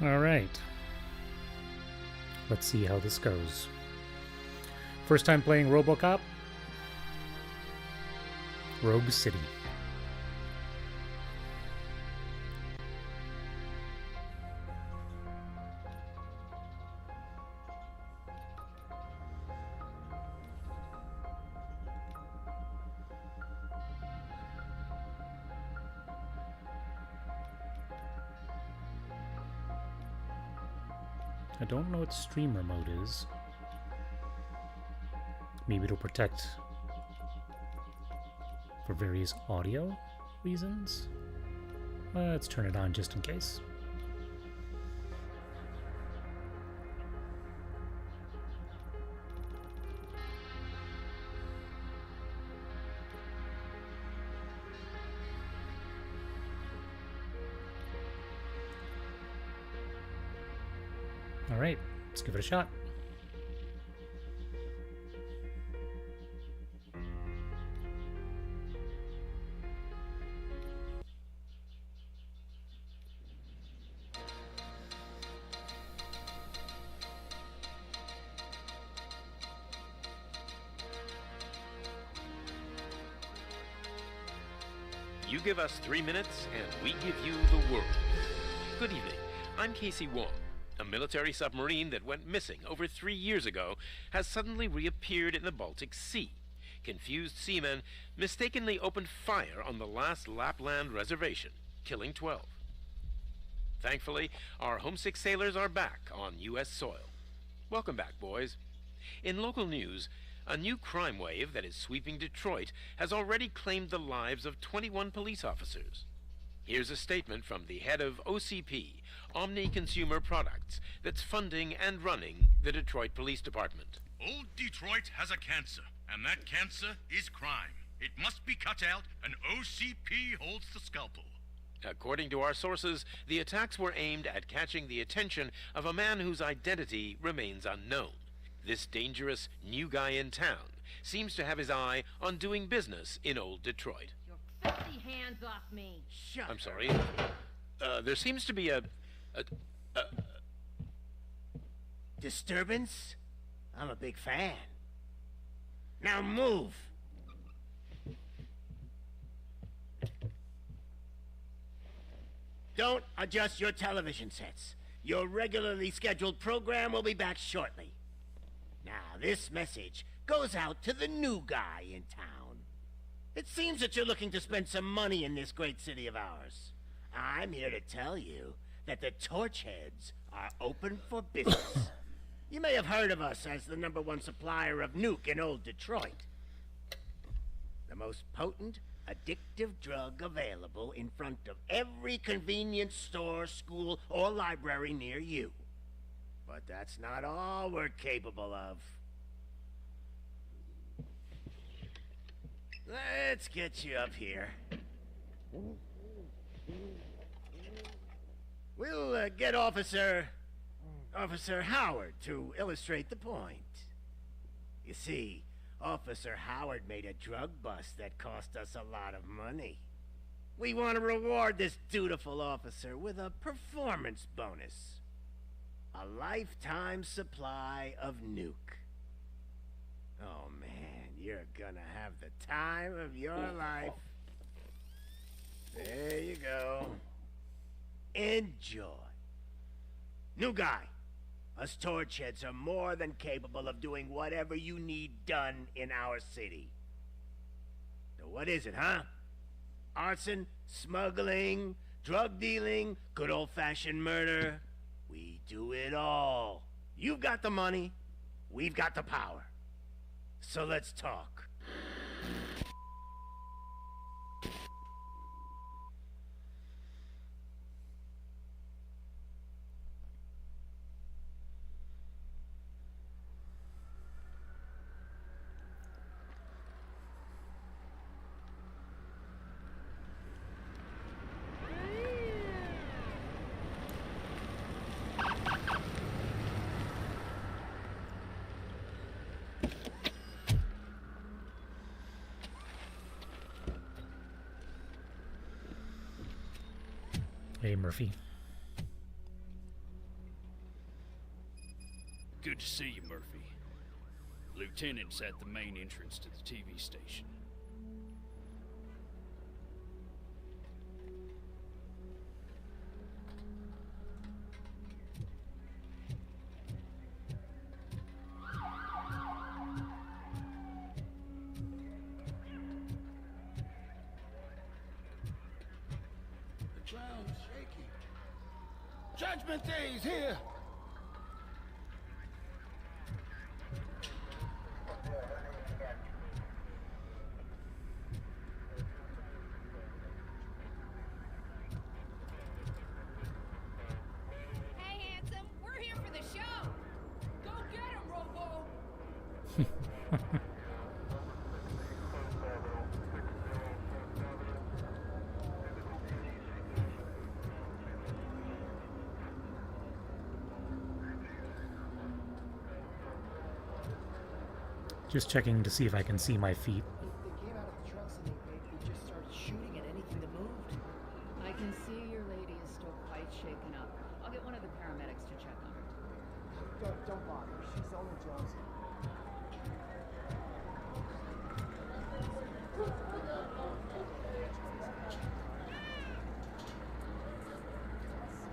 Alright. Let's see how this goes. First time playing RoboCop Rogue City. I don't know what streamer mode is. Maybe it'll protect for various audio reasons. Let's turn it on just in case. All right, let's give it a shot. You give us 3 minutes, and we give you the world. Good evening. I'm Casey Wong. A military submarine that went missing over 3 years ago has suddenly reappeared in the Baltic Sea. Confused seamen mistakenly opened fire on the last Lapland reservation, killing 12. Thankfully, our homesick sailors are back on U.S. soil. Welcome back, boys. In local news, a new crime wave that is sweeping Detroit has already claimed the lives of 21 police officers. Here's a statement from the head of OCP, Omni Consumer Products, that's funding and running the Detroit Police Department. Old Detroit has a cancer, and that cancer is crime. It must be cut out, and OCP holds the scalpel. According to our sources, the attacks were aimed at catching the attention of a man whose identity remains unknown. This dangerous new guy in town seems to have his eye on doing business in old Detroit. Your filthy hands off me! Shut I'm sorry. There seems to be a Disturbance? I'm a big fan. Now move! Don't adjust your television sets. Your regularly scheduled program will be back shortly. Now, this message goes out to the new guy in town. It seems that you're looking to spend some money in this great city of ours. I'm here to tell you that the Torchheads are open for business. You may have heard of us as the #1 supplier of nuke in old Detroit. The most potent, addictive drug available in front of every convenience store, school, or library near you. But that's not all we're capable of. Let's get you up here. We'll get Officer Howard to illustrate the point. You see, Officer Howard made a drug bust that cost us a lot of money. We want to reward this dutiful officer with a performance bonus. A lifetime supply of nuke. Oh man, you're gonna have the time of your life. There you go. Enjoy. New guy, us Torchheads are more than capable of doing whatever you need done in our city. So what is it, huh? Arson, smuggling, drug dealing, good old-fashioned murder. We do it all. You've got the money, we've got the power. So let's talk. Hey, Murphy. see you, Murphy. Lieutenant's at the main entrance to the TV station. The ground's shaky. Judgment Day is here! Hey, handsome, we're here for the show. Go get him, Robo. Just checking to see if I can see my feet. They came out of the trucks and they just started shooting at anything that moved. I can see your lady is still quite shaken up. I'll get one of the paramedics to check on her. Don't bother. She's only Jonesy.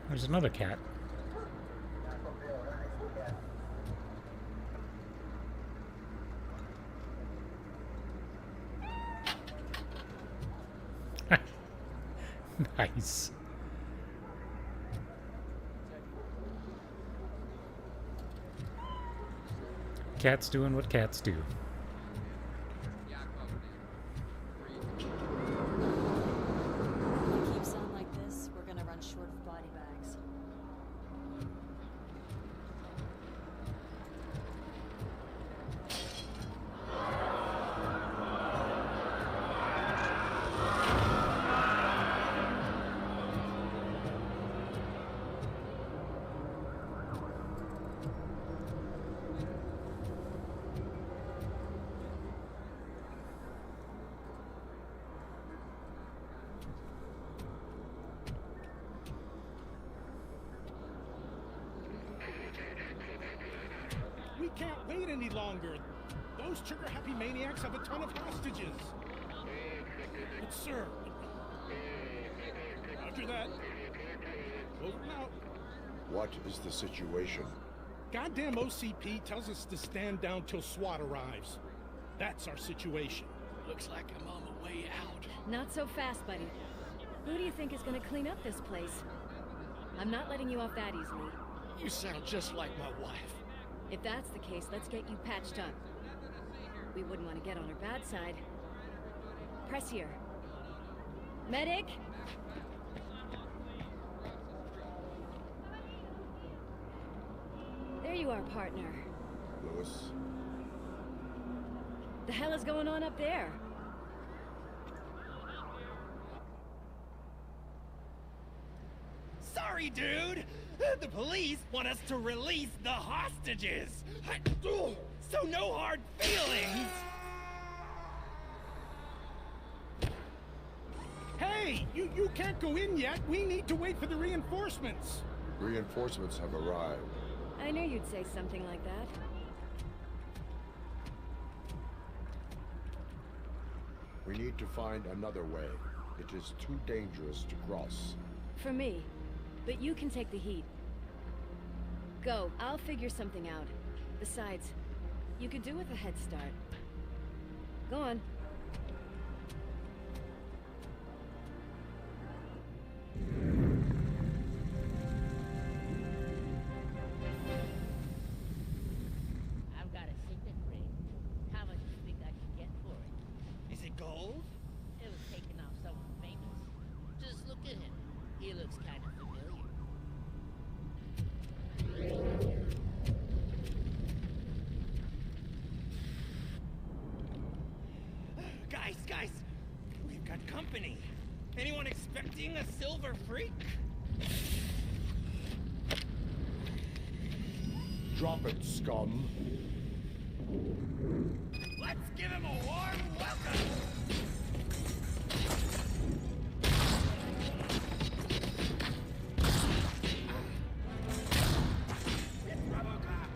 There's another cat. Nice. Cats doing what cats do. If it keeps on like this, we're gonna run short of body bags. We can't wait any longer. Those trigger-happy maniacs have a ton of hostages. But sir... After that... Over and out. What is the situation? Goddamn OCP tells us to stand down till SWAT arrives. That's our situation. Looks like I'm on my way out. Not so fast, buddy. Who do you think is gonna clean up this place? I'm not letting you off that easily. You sound just like my wife. If that's the case, let's get you patched up. We wouldn't want to get on her bad side. Press here. Medic? There you are, partner. Lewis? The hell is going on up there? Sorry, dude! The police want us to release the hostages! So no hard feelings! Hey! You can't go in yet! We need to wait for the reinforcements! Reinforcements have arrived. I knew you'd say something like that. We need to find another way. It is too dangerous to cross. For me. But you can take the heat. Go. I'll figure something out. Besides, you could do with a head start. Go on. I've got a signet ring. How much do you think I can get for it? Is it gold? It was taken off someone famous. Just look at him. He looks kind of familiar. Guys, we've got company. Anyone expecting a silver freak? Drop it, scum. Let's give him a warm welcome! It's RoboCop!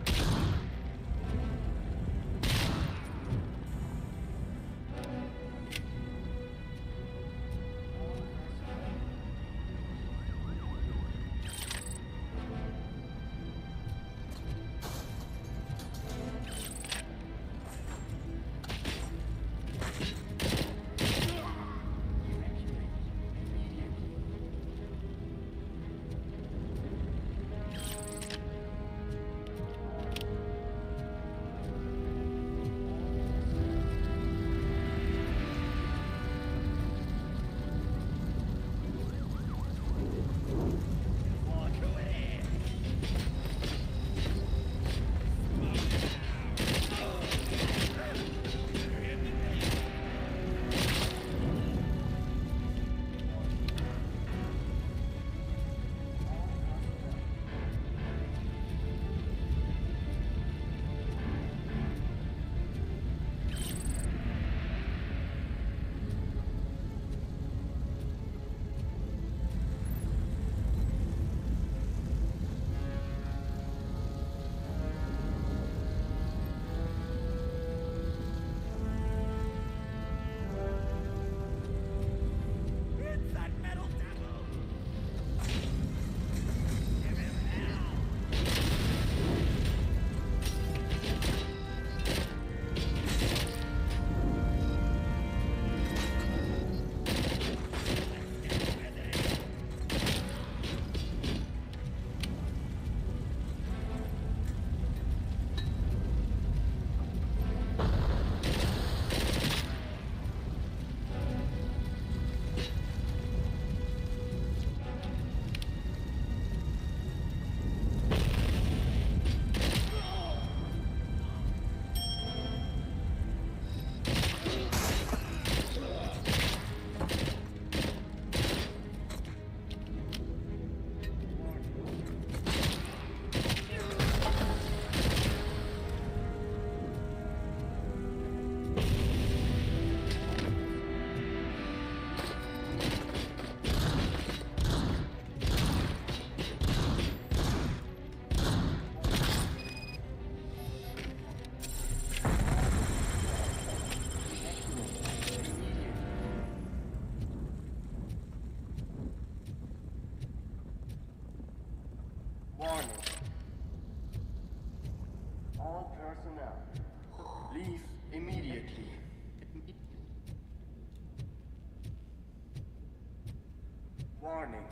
Warning.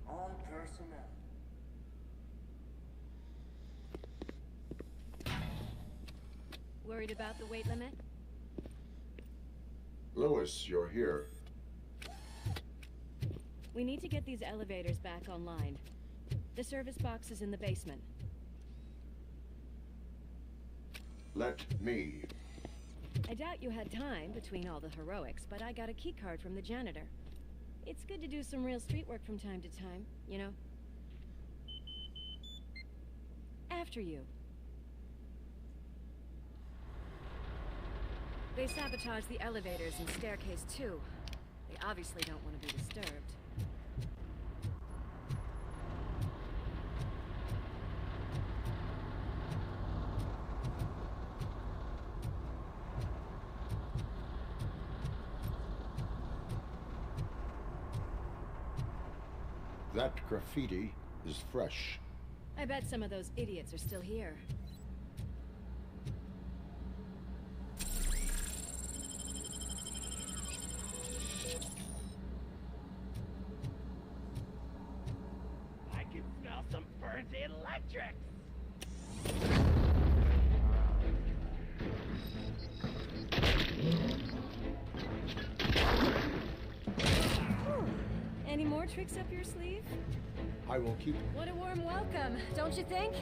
All personnel. Worried about the weight limit? Lewis, you're here. We need to get these elevators back online. The service box is in the basement. Let me. I doubt you had time between all the heroics, but I got a key card from the janitor. It's good to do some real street work from time to time, you know? After you. They sabotaged the elevators and staircase too. They obviously don't want to be disturbed. That graffiti is fresh. I bet some of those idiots are still here. I can smell some burnt electrics. Any more tricks up your sleeve? I will keep. What a warm welcome, don't you think?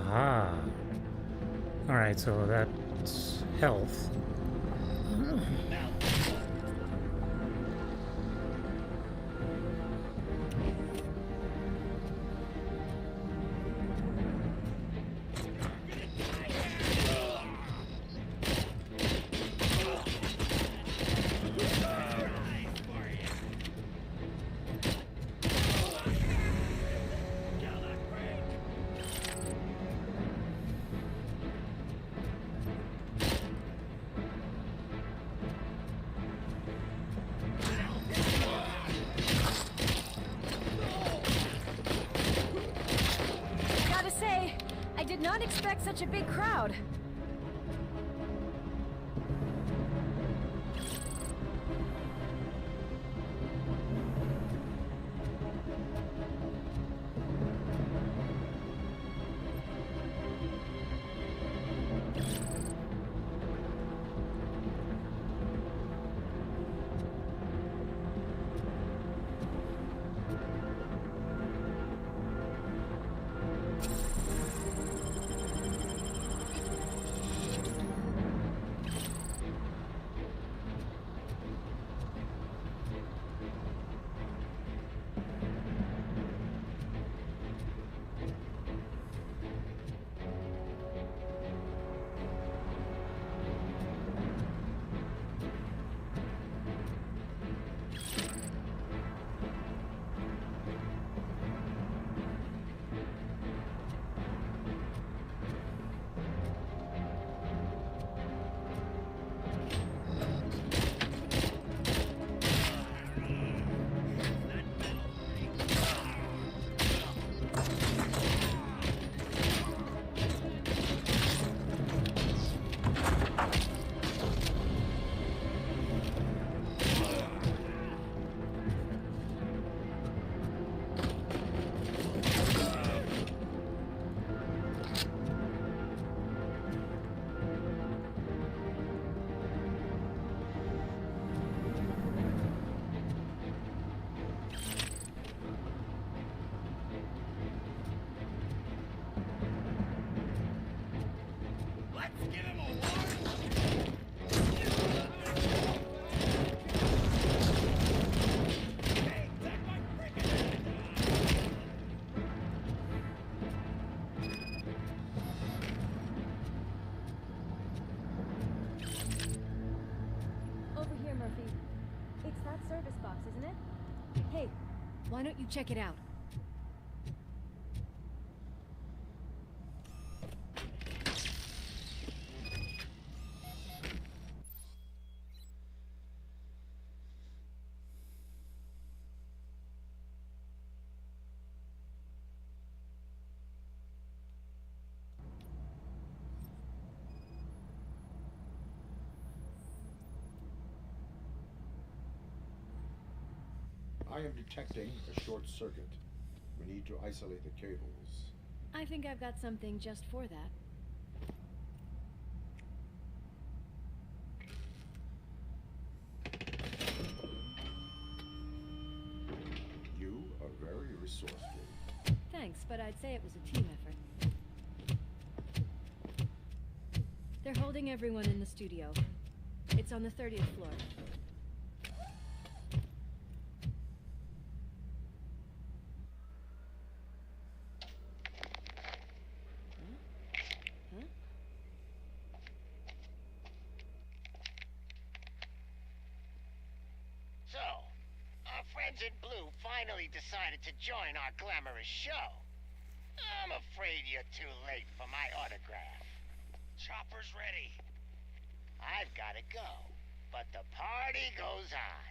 Ah. Alright, so that's health. Gotta say, I did not expect such a big crowd. Hey, why don't you check it out? I am detecting a short circuit. We need to isolate the cables. I think I've got something just for that. You are very resourceful. Thanks, but I'd say it was a team effort. They're holding everyone in the studio. It's on the 30th floor. So, our friends in blue finally decided to join our glamorous show. I'm afraid you're too late for my autograph. Chopper's ready. I've gotta go, but the party goes on.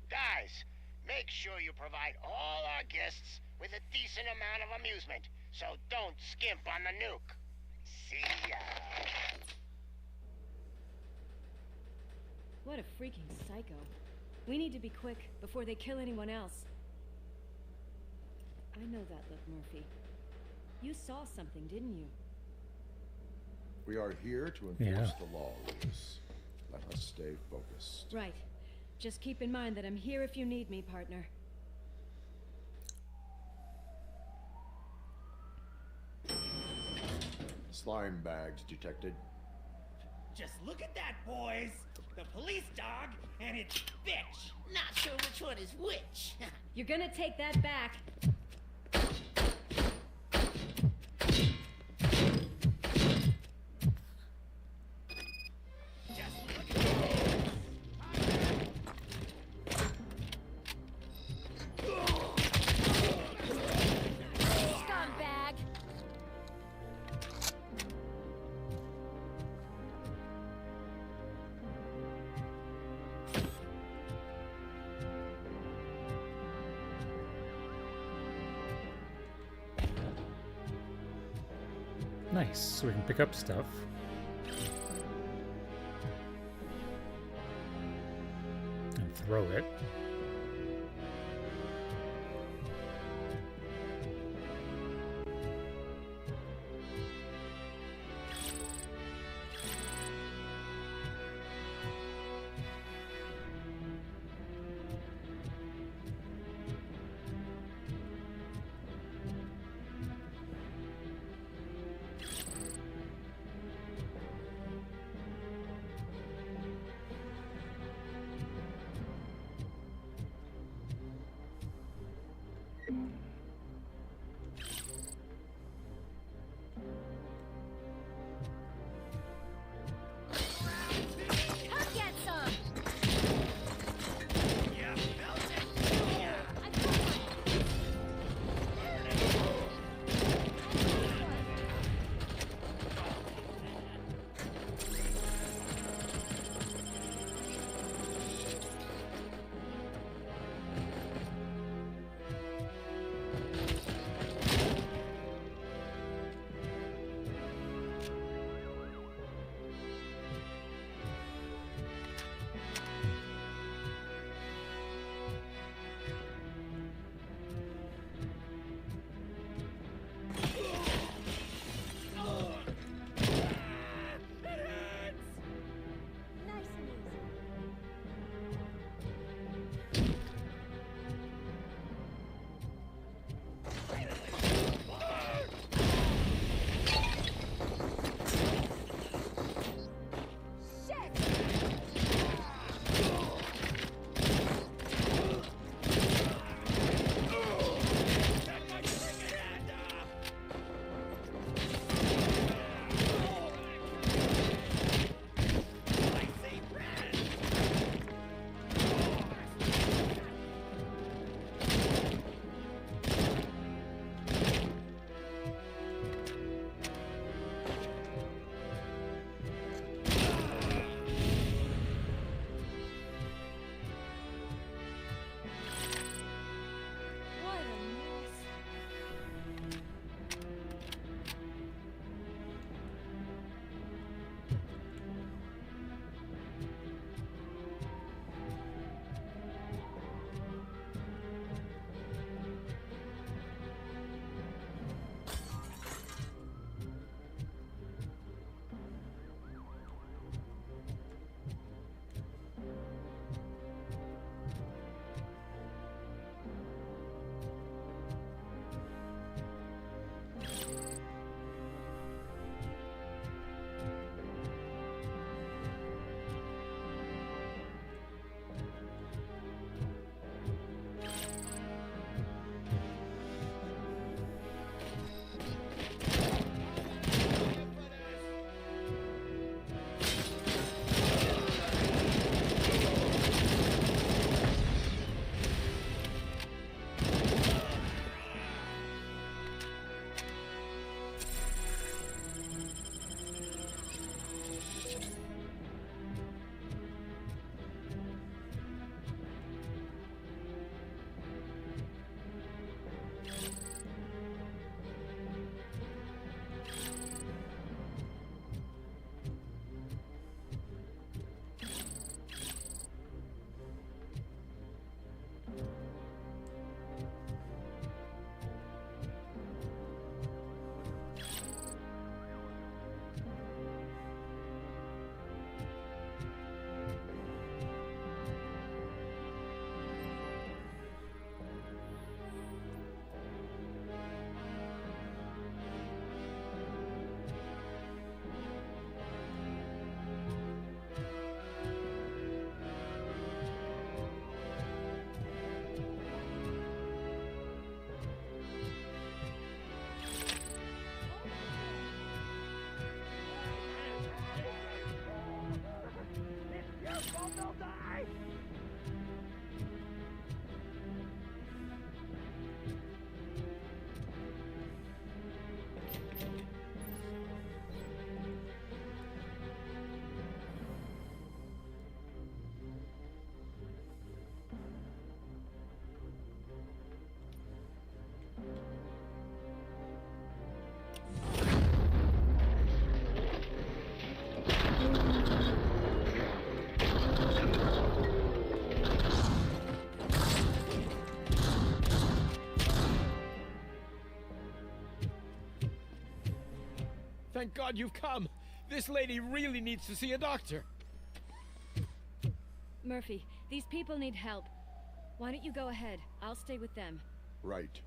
Guys, make sure you provide all our guests with a decent amount of amusement, so don't skimp on the nuke. See ya. What a freaking psycho. We need to be quick before they kill anyone else. I know that look, Murphy. You saw something, didn't you? We are here to enforce the law, Lewis. Let us stay focused. Right. Just keep in mind that I'm here if you need me, partner. Slime bags detected. Just look at that, boys! The police dog and its bitch! Not sure which one is which. You're gonna take that back. Scumbag! Nice, so we can pick up stuff. And throw it. Thank God you've come. This lady really needs to see a doctor. Murphy, these people need help. Why don't you go ahead? I'll stay with them. Right.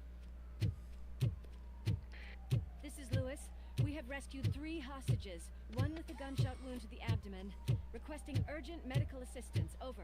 This is Lewis. We have rescued 3 hostages, one with a gunshot wound to the abdomen, requesting urgent medical assistance. Over.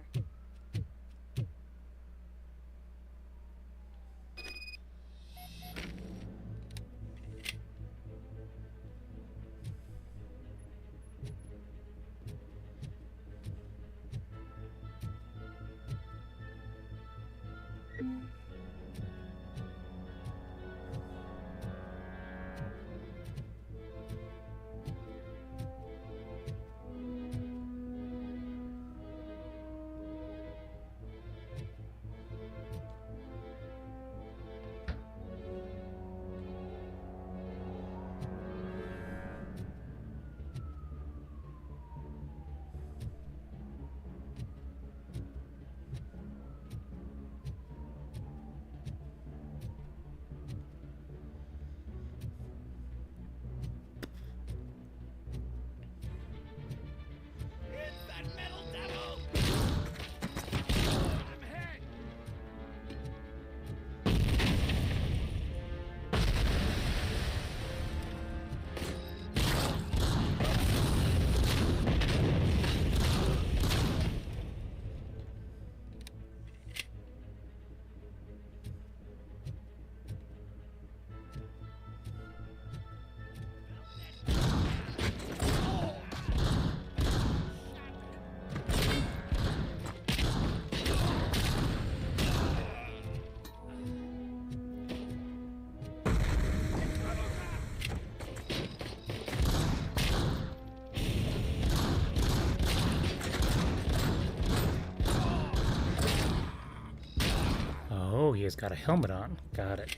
Oh, he has got a helmet on. Got it.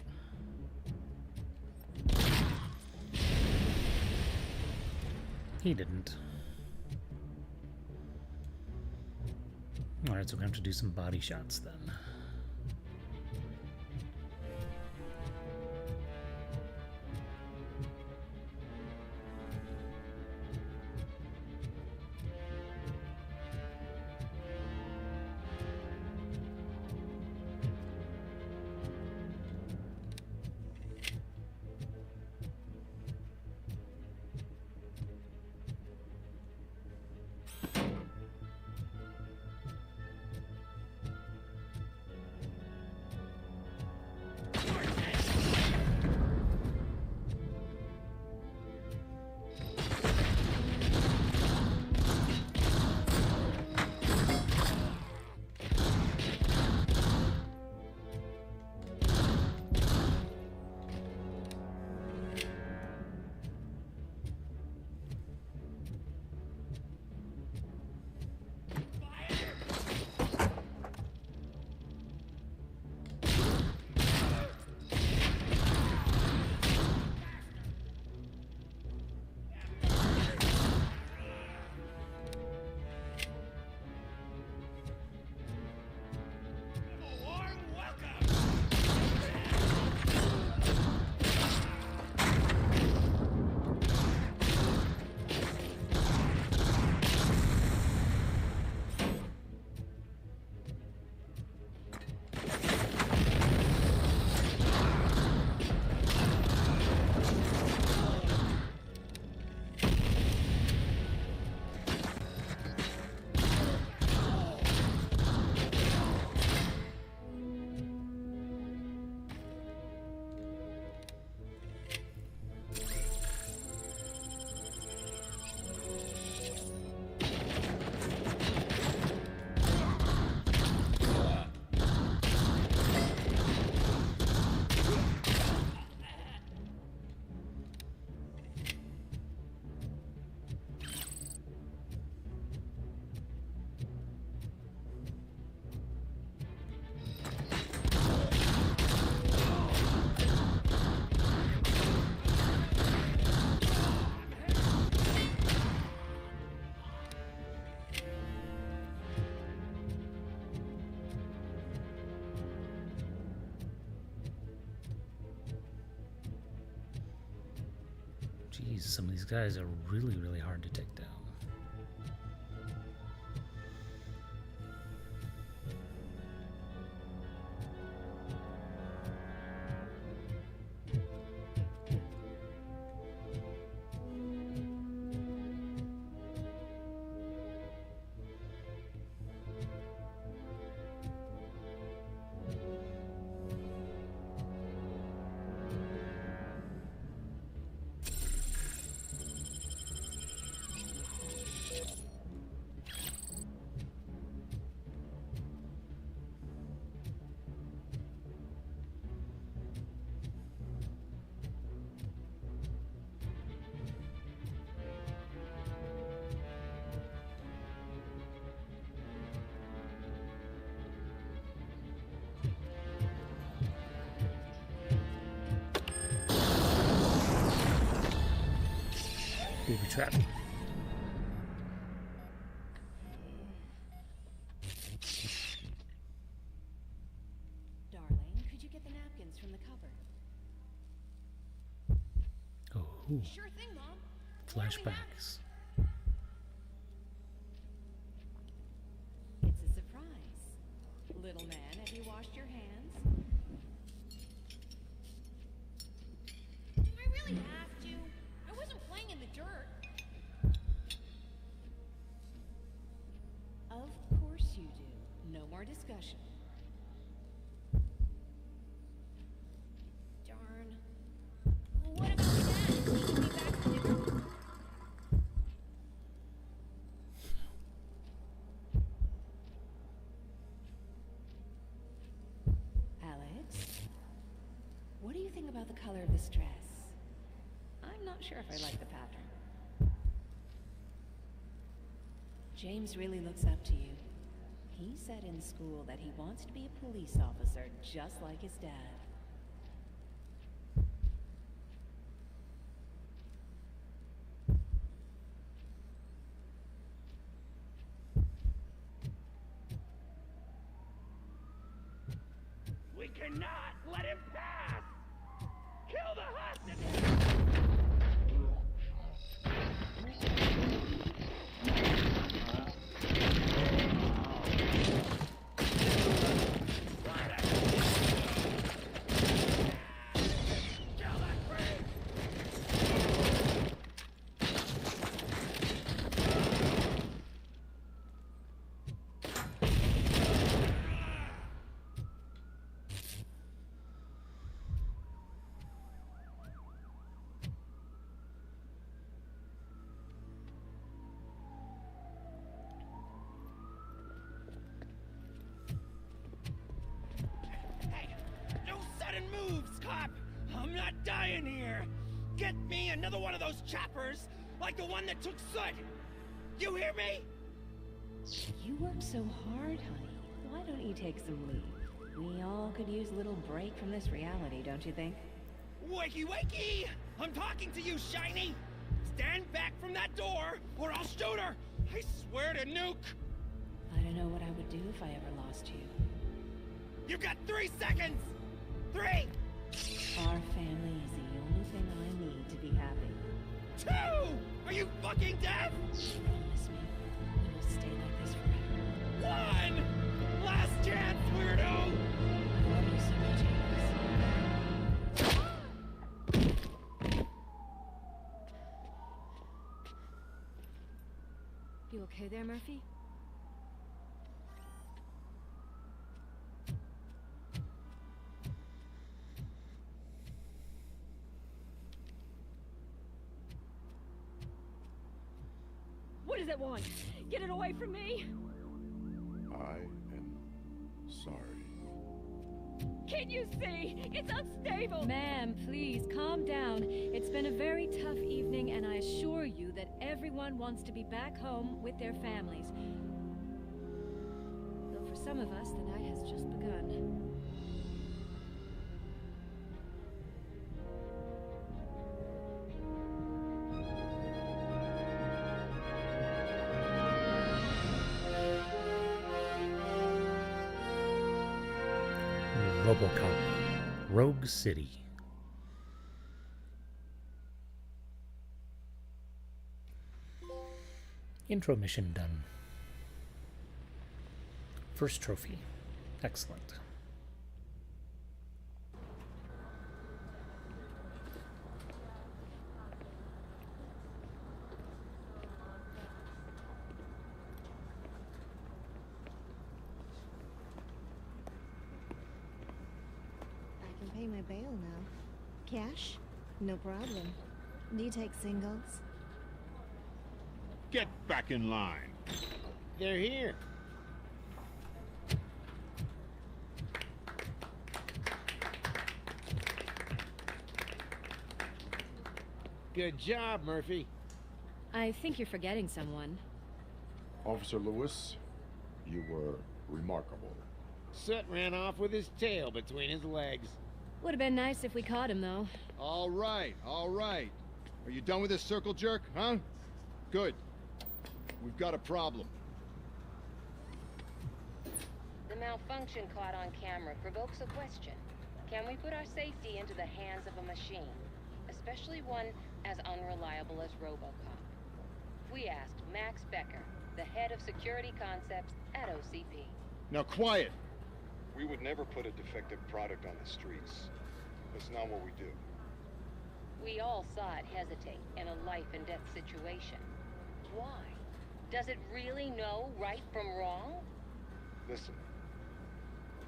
He didn't. Alright, so we have to do some body shots then. Jeez, some of these guys are really, really hard to take down. Booby trap. Darling, could you get the napkins from the cupboard? Oh, Sure thing, Mom. flashbacks. It's a surprise. Little man, have you washed your hands? I really have to. I wasn't playing in the dirt. Of course you do. No more discussion. Darn. What about my dad? Is he gonna be back for dinner? Alex, what do you think about the color of this dress? I'm not sure if I like the pattern. James really looks up to you. He said in school that he wants to be a police officer just like his dad. We cannot let him pass! Kill the hostages! Moves, cop! I'm not dying here! Get me another one of those choppers, like the one that took Soot! You hear me? You work so hard, honey. Why don't you take some leave? We all could use a little break from this reality, don't you think? Wakey wakey! I'm talking to you, Shiny! Stand back from that door, or I'll shoot her! I swear to nuke! I don't know what I would do if I ever lost you. You got 3 seconds! 3! Our family is the only thing I need to be happy. 2! Are you fucking deaf? Promise me we will stay like this forever. 1! Last chance, weirdo! I love you so much, Alex. You okay there, Murphy? What does it want? Get it away from me! I am sorry. Can't you see? It's unstable! Ma'am, please, calm down. It's been a very tough evening, and I assure you that everyone wants to be back home with their families. Though for some of us, the night has just begun. RoboCop Rogue City. Intro mission done. First trophy. Excellent. I can pay my bail now. Cash? No problem. Do you take singles? Get back in line. They're here. Good job, Murphy. I think you're forgetting someone. Officer Lewis, you were remarkable. Soot ran off with his tail between his legs. Would have been nice if we caught him, though. All right, all right. Are you done with this circle jerk, huh? Good. We've got a problem. The malfunction caught on camera provokes a question. Can we put our safety into the hands of a machine? Especially one as unreliable as RoboCop. We asked Max Becker, the head of security concepts at OCP. Now quiet! We would never put a defective product on the streets. That's not what we do. We all saw it hesitate in a life and death situation. Why? Does it really know right from wrong? Listen,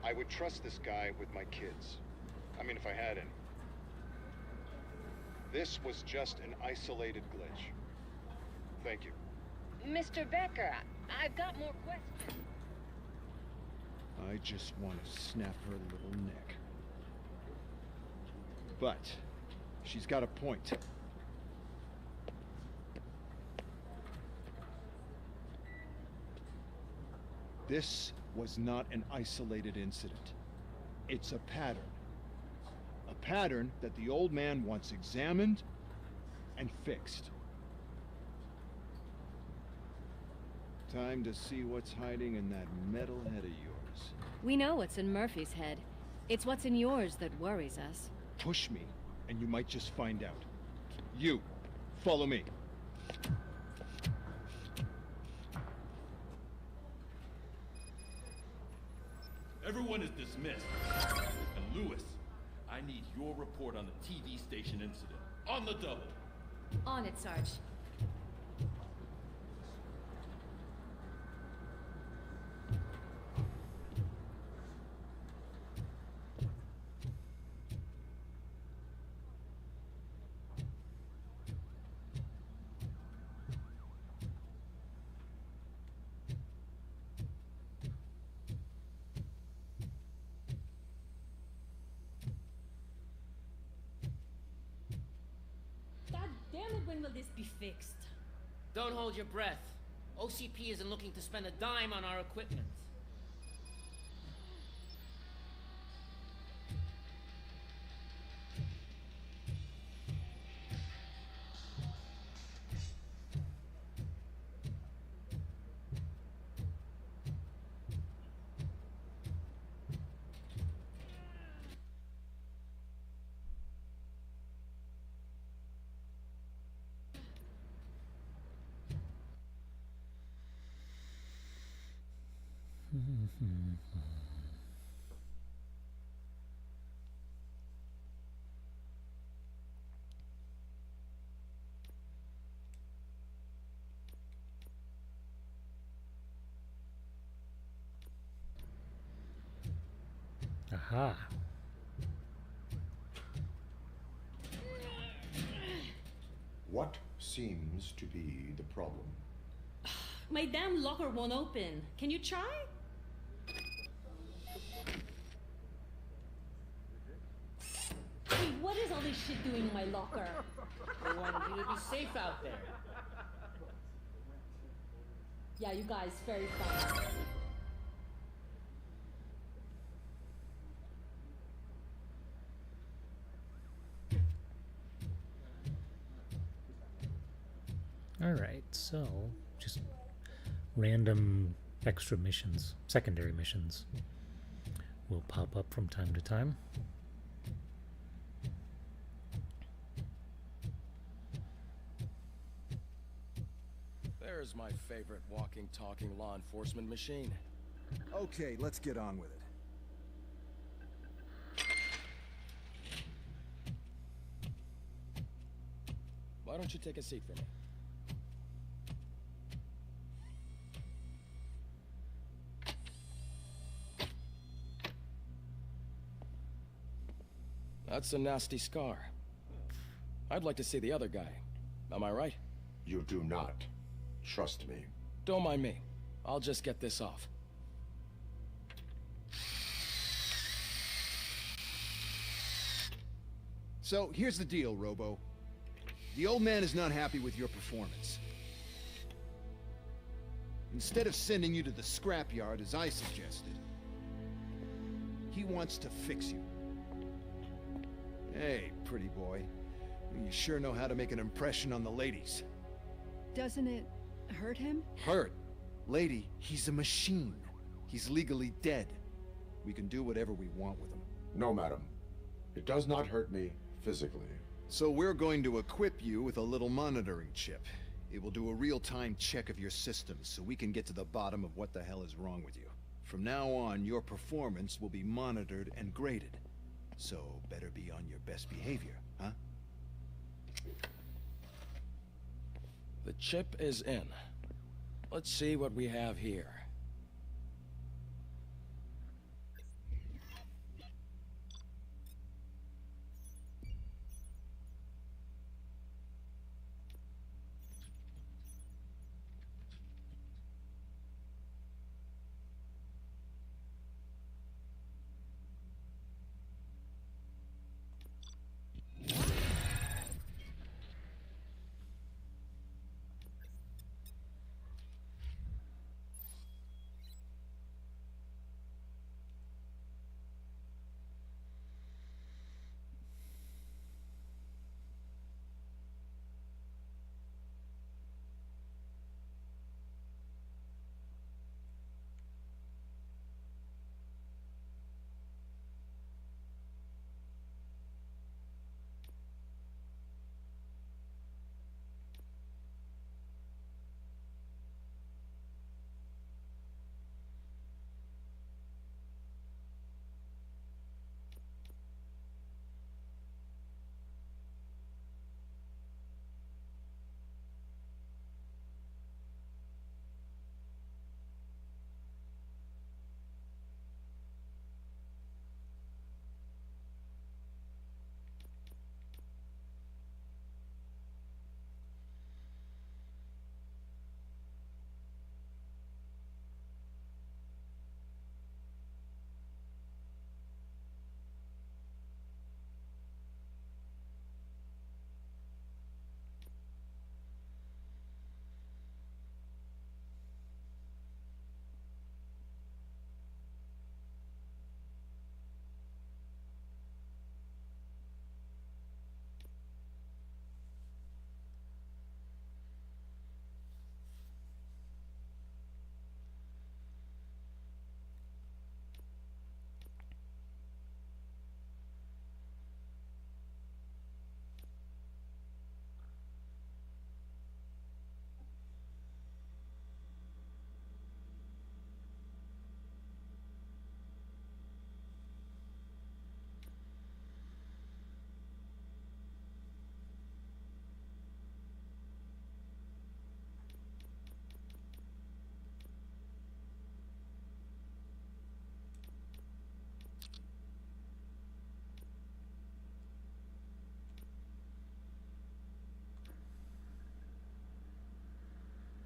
I would trust this guy with my kids. I mean, if I had any. This was just an isolated glitch. Thank you. Mr. Becker, I've got more questions. I just want to snap her little neck. But she's got a point. This was not an isolated incident. It's a pattern. A pattern that the old man wants examined and fixed. Time to see what's hiding in that metal head of yours. We know what's in Murphy's head. It's what's in yours that worries us. Push me, and you might just find out. You, follow me. Everyone is dismissed. And Lewis, I need your report on the TV station incident. On the double. On it, Sarge. Damn it, when will this be fixed? Don't hold your breath. OCP isn't looking to spend a dime on our equipment. Aha. What seems to be the problem? My damn locker won't open. Can you try? Hey, what is all this shit doing in my locker? We wanted you to be safe out there. Yeah, you guys, very fun. Alright, so just random extra missions, secondary missions, will pop up from time to time. There's my favorite walking, talking law enforcement machine. Okay, let's get on with it. Why don't you take a seat for me? That's a nasty scar. I'd like to see the other guy. Am I right? You do not. Trust me. Don't mind me. I'll just get this off. So, here's the deal, Robo. The old man is not happy with your performance. Instead of sending you to the scrapyard, as I suggested, he wants to fix you. Hey, pretty boy. You sure know how to make an impression on the ladies. Doesn't it hurt him? Hurt? Lady, he's a machine. He's legally dead. We can do whatever we want with him. No, madam. It does not hurt me physically. So we're going to equip you with a little monitoring chip. It will do a real-time check of your systems so we can get to the bottom of what the hell is wrong with you. From now on, your performance will be monitored and graded. So better be on your best behavior, huh? The chip is in. Let's see what we have here.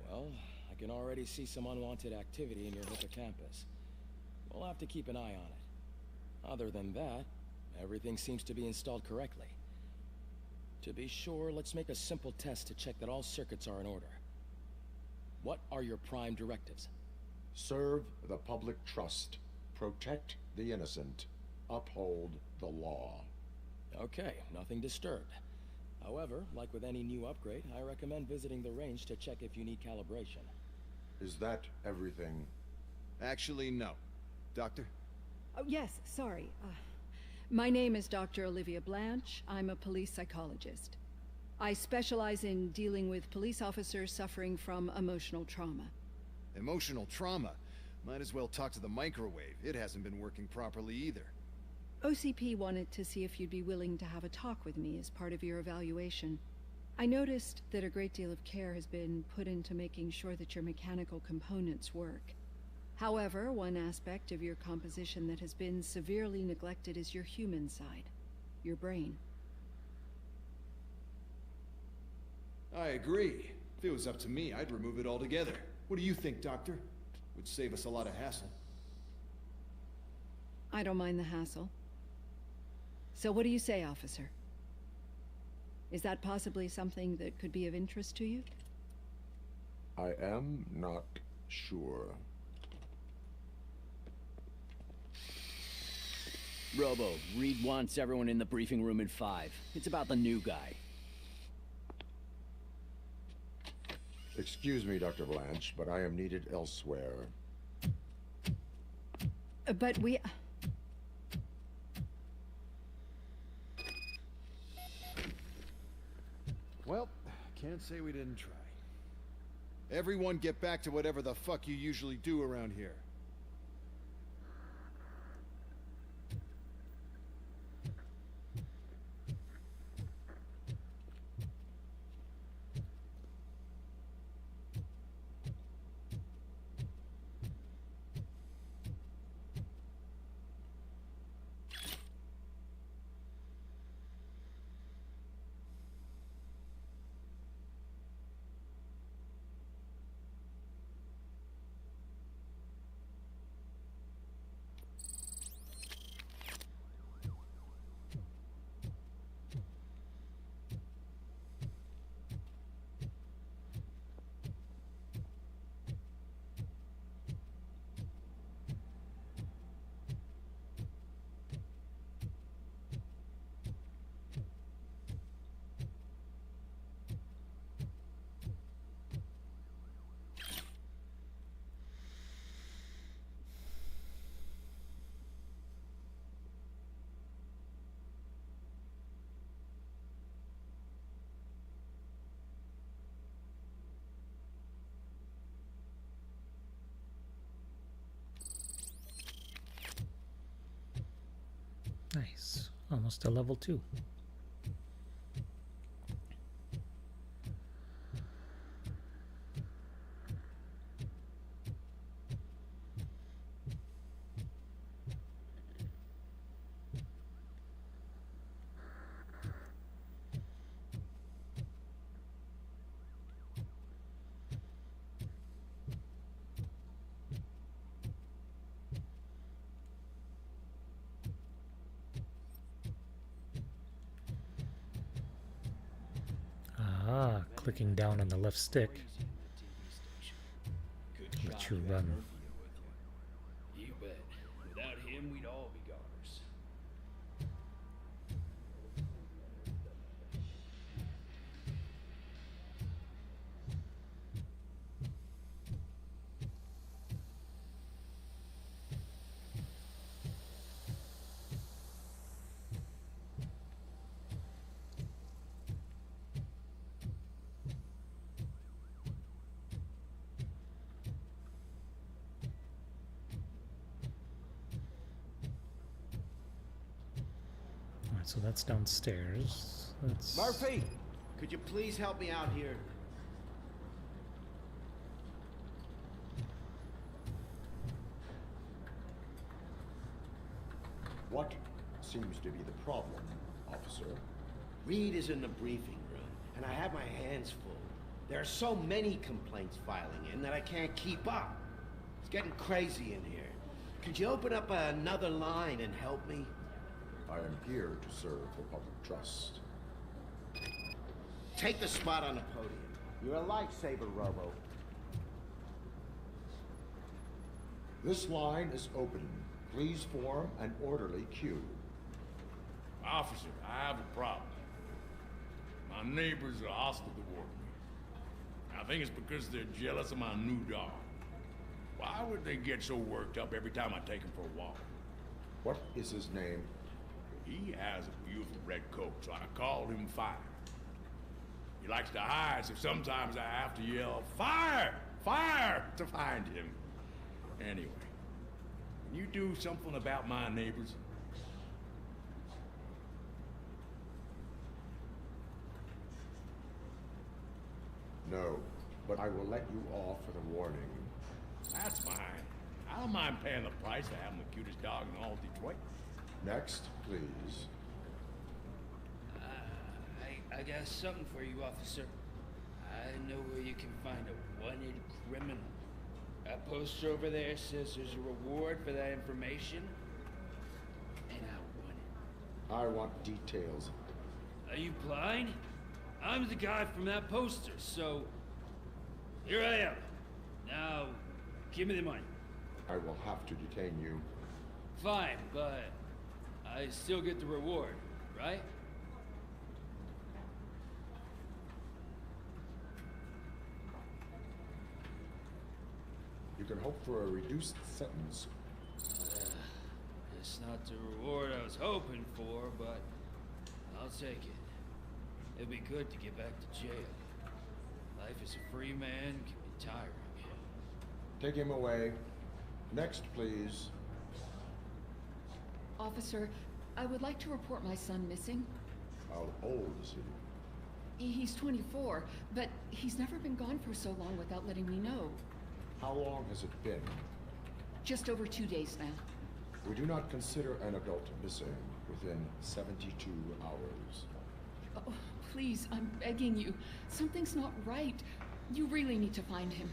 Well, I can already see some unwanted activity in your hippocampus. We'll have to keep an eye on it. Other than that, everything seems to be installed correctly. To be sure, let's make a simple test to check that all circuits are in order. What are your prime directives? Serve the public trust. Protect the innocent. Uphold the law. Okay, nothing disturbed. However, like with any new upgrade, I recommend visiting the range to check if you need calibration. Is that everything? Actually, no. Doctor? Oh, yes, sorry. My name is Dr. Olivia Blanche. I'm a police psychologist. I specialize in dealing with police officers suffering from emotional trauma. Emotional trauma? Might as well talk to the microwave. It hasn't been working properly either. OCP wanted to see if you'd be willing to have a talk with me as part of your evaluation. I noticed that a great deal of care has been put into making sure that your mechanical components work. However, one aspect of your composition that has been severely neglected is your human side, your brain. I agree. If it was up to me, I'd remove it altogether. What do you think, Doctor? Would save us a lot of hassle. I don't mind the hassle. So what do you say, officer? Is that possibly something that could be of interest to you? I am not sure. Robo, Reed wants everyone in the briefing room at 5. It's about the new guy. Excuse me, Dr. Blanche, but I am needed elsewhere. But we... Well, can't say we didn't try. Everyone get back to whatever the fuck you usually do around here. Nice. Almost to level 2. Ah, clicking down on the left stick lets you run. You bet. Without him, we'd all be goners. Alright, so that's downstairs. That's... Murphy, could you please help me out here? What seems to be the problem, officer? Reed is in the briefing room, and I have my hands full. There are so many complaints filing in that I can't keep up. It's getting crazy in here. Could you open up another line and help me? I am here to serve the public trust. Take the spot on the podium. You're a lifesaver, Robo. This line is open. Please form an orderly queue. Officer, I have a problem. My neighbors are hostile toward me. I think it's because they're jealous of my new dog. Why would they get so worked up every time I take him for a walk? What is his name? He has a beautiful red coat, so I called him Fire. He likes to hide, so sometimes I have to yell, "Fire! Fire!" to find him. Anyway, can you do something about my neighbors? No, but I will let you off with a warning. That's fine. I don't mind paying the price for having the cutest dog in all of Detroit. Next, please. I got something for you, officer. I know where you can find a wanted criminal. That poster over there says there's a reward for that information. And I want it. I want details. Are you blind? I'm the guy from that poster, so... Here I am. Now, give me the money. I will have to detain you. Fine, but... I still get the reward, right? You can hope for a reduced sentence. It's not the reward I was hoping for, but I'll take it. It'd be good to get back to jail. Life as a free man can be tiring. Take him away. Next, please. Officer, I would like to report my son missing. How old is he? He's 24, but he's never been gone for so long without letting me know. How long has it been? Just over 2 days now. We do not consider an adult missing within 72 hours. Oh, please, I'm begging you. Something's not right. You really need to find him.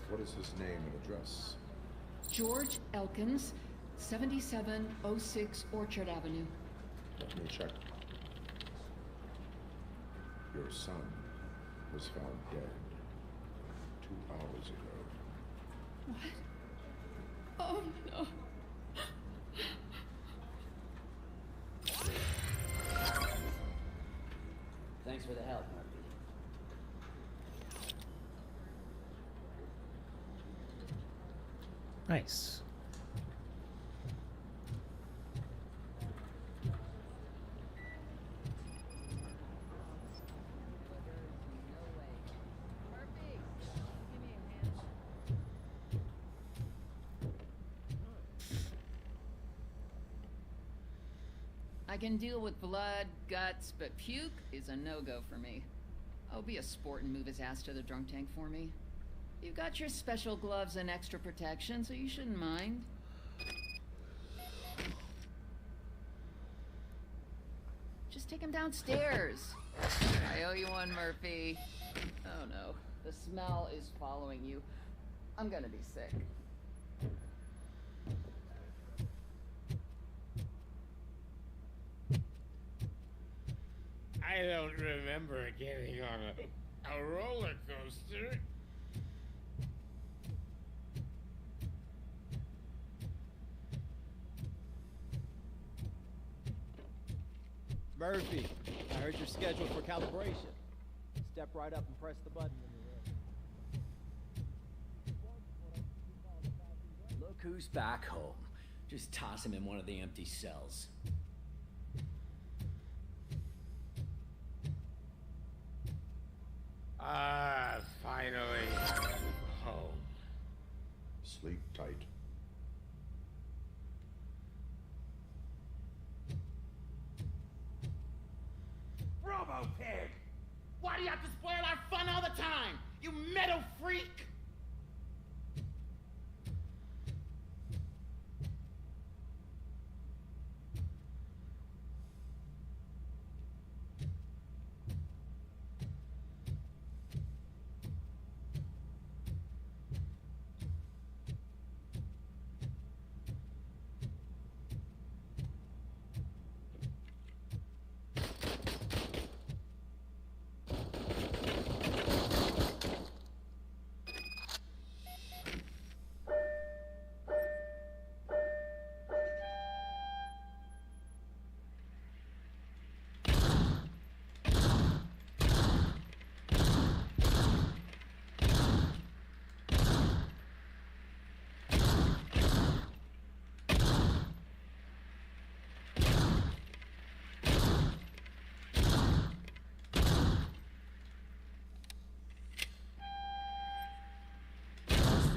What is his name and address? George Elkins, 7706 Orchard Avenue. Let me check. Your son was found dead 2 hours ago. What? Oh, no. Thanks for the help, Murphy. Nice. I can deal with blood, guts, but puke is a no-go for me. I'll be a sport and move his ass to the drunk tank for me. You've got your special gloves and extra protection, so you shouldn't mind. Just take him downstairs. I owe you one, Murphy. Oh no, the smell is following you. I'm gonna be sick. I don't remember getting on a roller coaster. Murphy, I heard you're scheduled for calibration. Step right up and press the button when you're ready. Look who's back home. Just toss him in one of the empty cells. Ah, finally. Home. Sleep tight. Robo-Pig! Why do you have to spoil our fun all the time? You metal freak!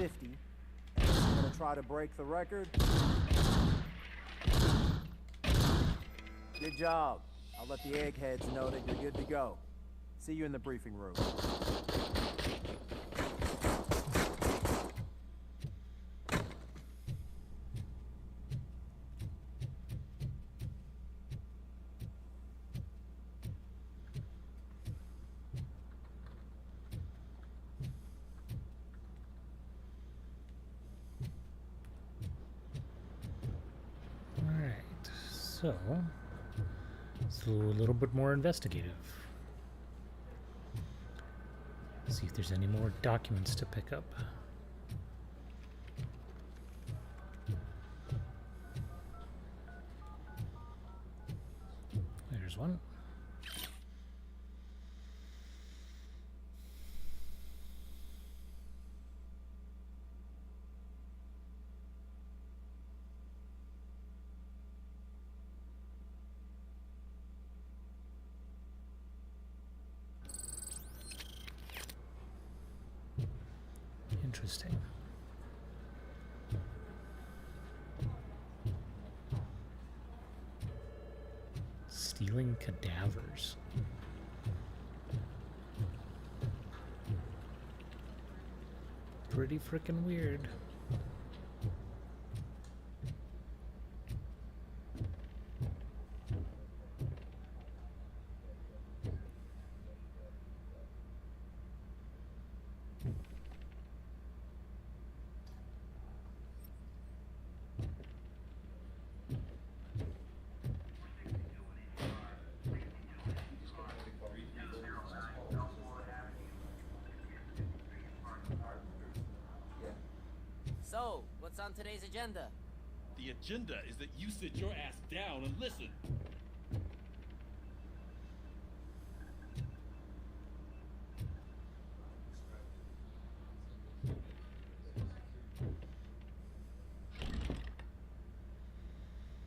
nifty. And if you're gonna try to break the record, good job. I'll let the eggheads know that you're good to go. See you in the briefing room. Alright, so let's do a little bit more investigative. See if there's any more documents to pick up. There's one. Interesting. Stealing cadavers. Pretty frickin' weird. So, what's on today's agenda? The agenda is that you sit your ass down and listen.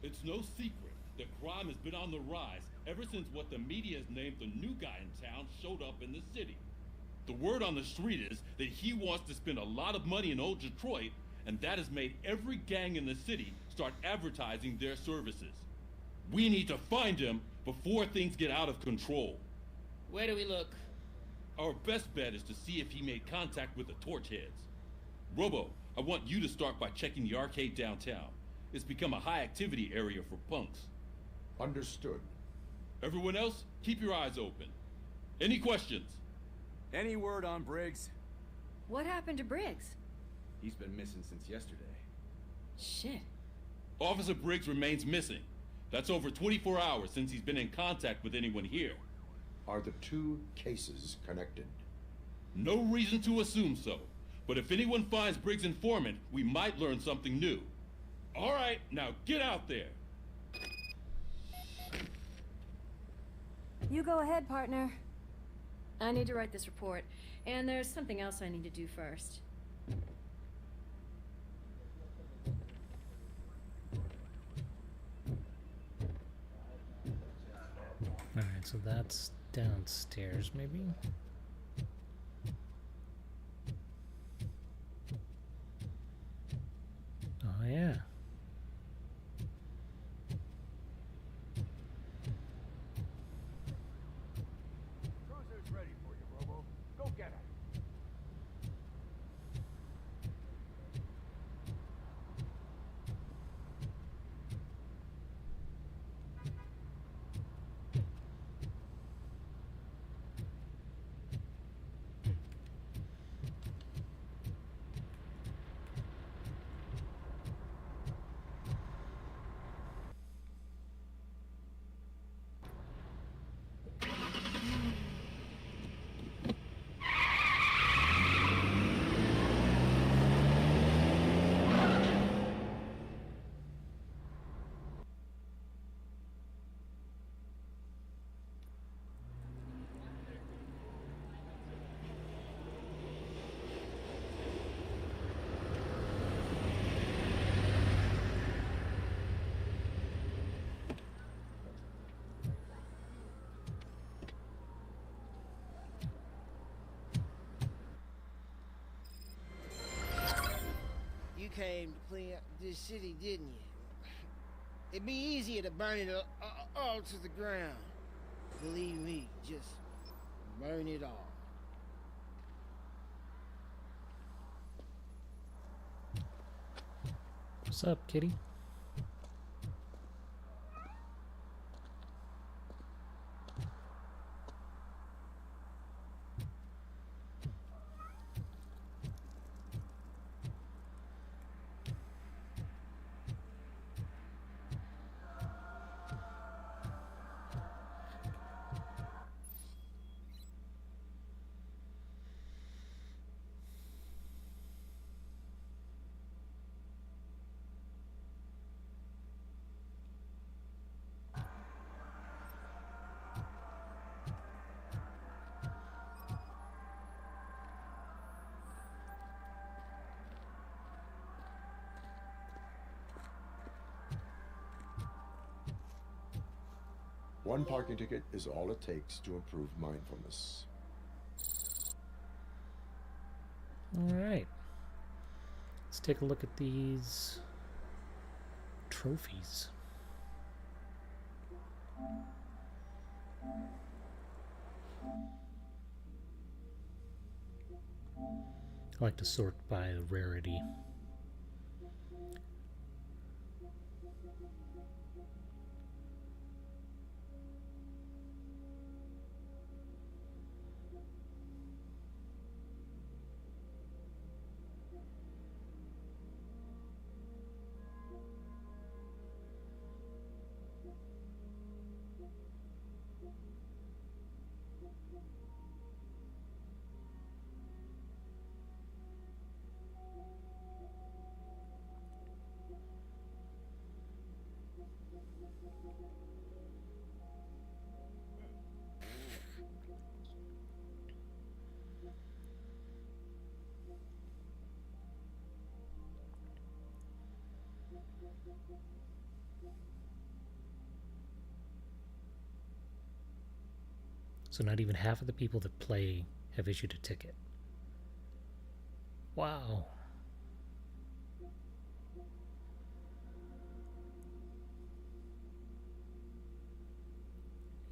It's no secret that crime has been on the rise ever since what the media has named the new guy in town showed up in the city. The word on the street is that he wants to spend a lot of money in old Detroit, and that has made every gang in the city start advertising their services. We need to find him before things get out of control. Where do we look? Our best bet is to see if he made contact with the Torchheads. Robo, I want you to start by checking the arcade downtown. It's become a high-activity area for punks. Understood. Everyone else, keep your eyes open. Any questions? Any word on Briggs? What happened to Briggs? He's been missing since yesterday. Shit. Officer Briggs remains missing. That's over 24 hours since he's been in contact with anyone here. Are the two cases connected? No reason to assume so. But if anyone finds Briggs' informant, we might learn something new. All right, now get out there. You go ahead, partner. I need to write this report, and there's something else I need to do first. Alright, so that's downstairs, maybe? Oh, yeah. Cruiser's ready for you, Robo. Go get her. city, didn't you? It'd be easier to burn it all to the ground. Believe me, just burn it all. What's up, kitty? One parking ticket is all it takes to improve mindfulness. Alright. Let's take a look at these trophies. I like to sort by rarity. So not even half of the people that play have issued a ticket. Wow.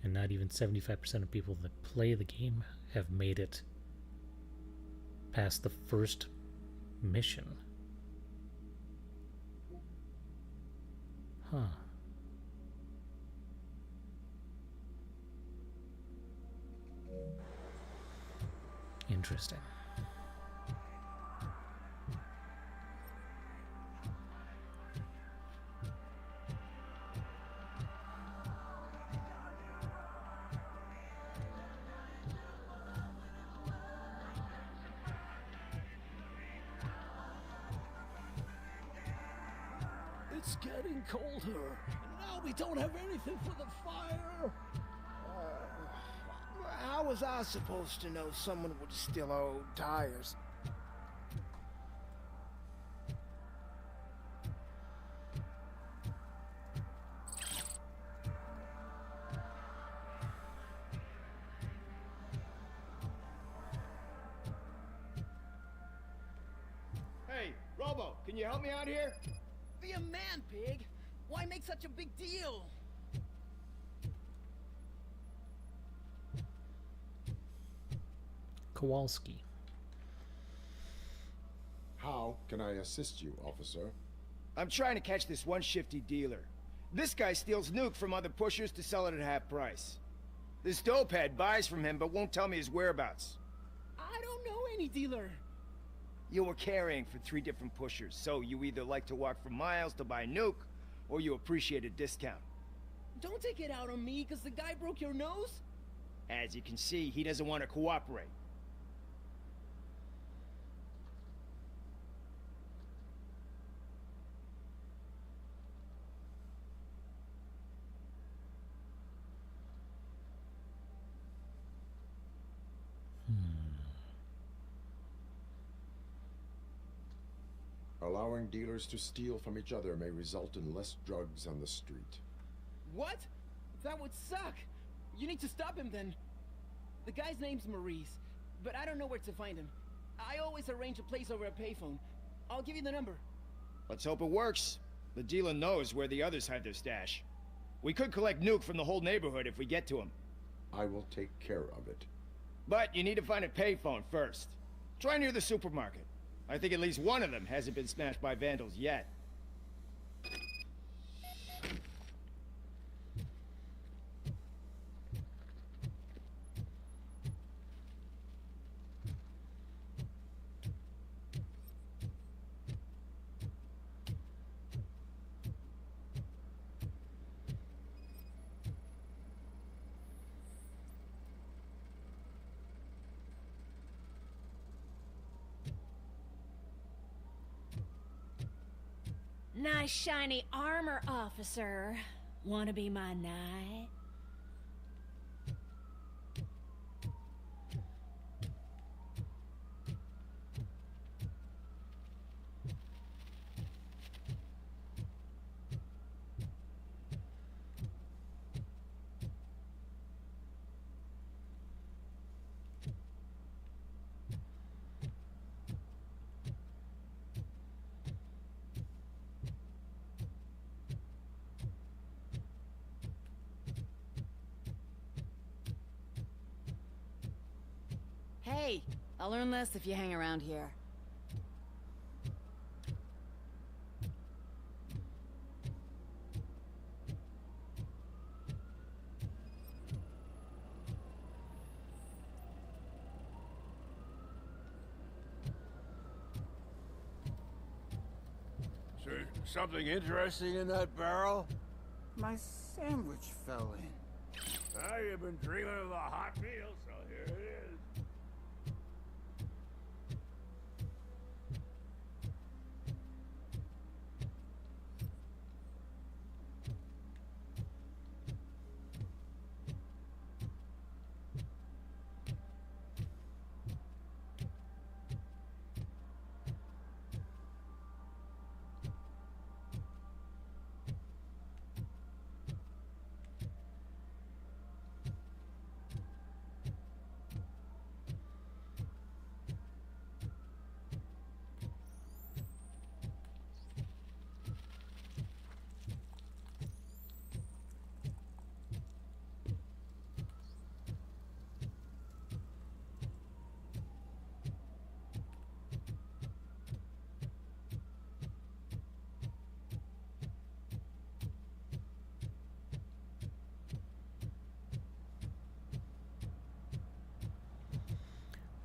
And not even 75% of people that play the game have made it past the first mission. Huh. Interesting. It's getting colder. Now we don't have anything for the fire. How was I supposed to know someone would steal our old tires? Hey, Robo, can you help me out here? Be a man, Pig. Why make such a big deal? Kowalski. How can I assist you, officer? I'm trying to catch this one shifty dealer. This guy steals nuke from other pushers to sell it at half price. This dopehead buys from him but won't tell me his whereabouts. I don't know any dealer. You were carrying for 3 different pushers, so you either like to walk for miles to buy nuke, or you appreciate a discount. Don't take it out on me, because the guy broke your nose? As you can see, he doesn't want to cooperate. Allowing dealers to steal from each other may result in less drugs on the street. What? That would suck. You need to stop him then. The guy's name's Maurice, but I don't know where to find him. I always arrange a place over a payphone. I'll give you the number. Let's hope it works. The dealer knows where the others hide their stash. We could collect Nuke from the whole neighborhood if we get to him. I will take care of it. But you need to find a payphone first. Try near the supermarket. I think at least one of them hasn't been smashed by vandals yet. Nice shiny armor, officer. Wanna be my knight? Hey, I'll learn less if you hang around here. So, something interesting in that barrel? My sandwich fell in. You've been dreaming of a hot meal, so here it is.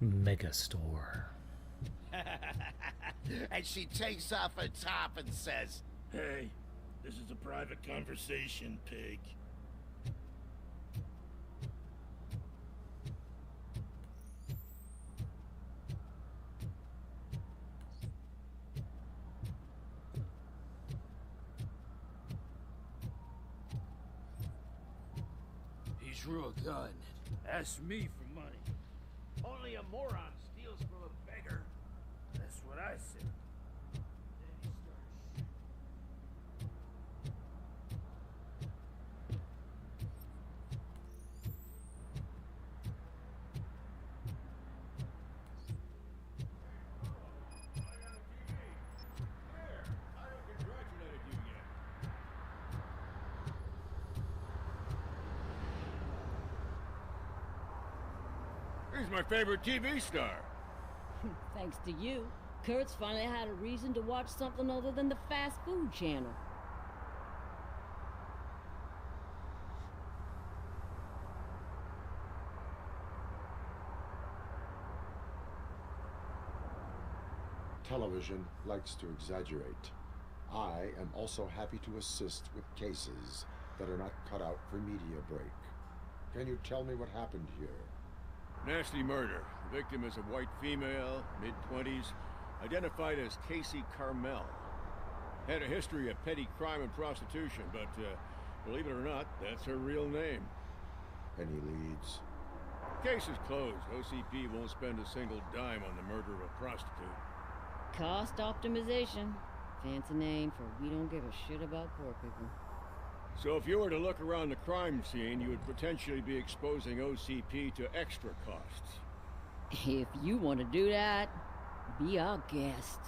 Megastore. And she takes off her top and says, Hey, this is a private conversation, pig. He drew a gun. Asked me for money. Only a moron steals from a beggar. That's what I said. Then he started shooting. He's my favorite TV star. Thanks to you, Kurt's finally had a reason to watch something other than the fast food channel. Television likes to exaggerate. I am also happy to assist with cases that are not cut out for media break. Can you tell me what happened here? Nasty murder. The victim is a white female, mid-20s, identified as Casey Carmel. Had a history of petty crime and prostitution, but believe it or not, that's her real name. Any leads? Case is closed. OCP won't spend a single dime on the murder of a prostitute. Cost optimization. Fancy name for we don't give a shit about poor people. So if you were to look around the crime scene, you would potentially be exposing OCP to extra costs. If you want to do that, be our guest.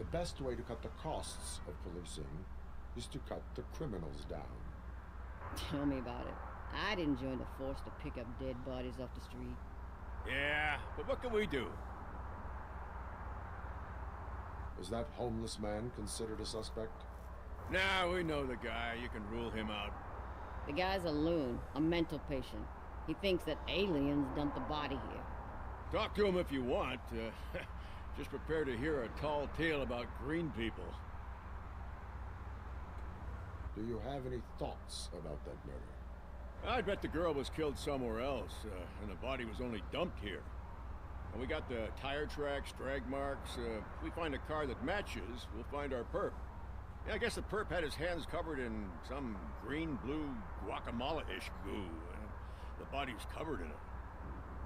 The best way to cut the costs of policing is to cut the criminals down. Tell me about it. I didn't join the force to pick up dead bodies off the street. Yeah, but what can we do? Is that homeless man considered a suspect? Nah, we know the guy. You can rule him out. The guy's a loon, a mental patient. He thinks that aliens dumped the body here. Talk to him if you want. Just prepare to hear a tall tale about green people. Do you have any thoughts about that murder? I bet the girl was killed somewhere else, and the body was only dumped here. And we got the tire tracks, drag marks. If we find a car that matches, we'll find our perp. Yeah, I guess the perp had his hands covered in some green-blue guacamole-ish goo. The body's covered in it.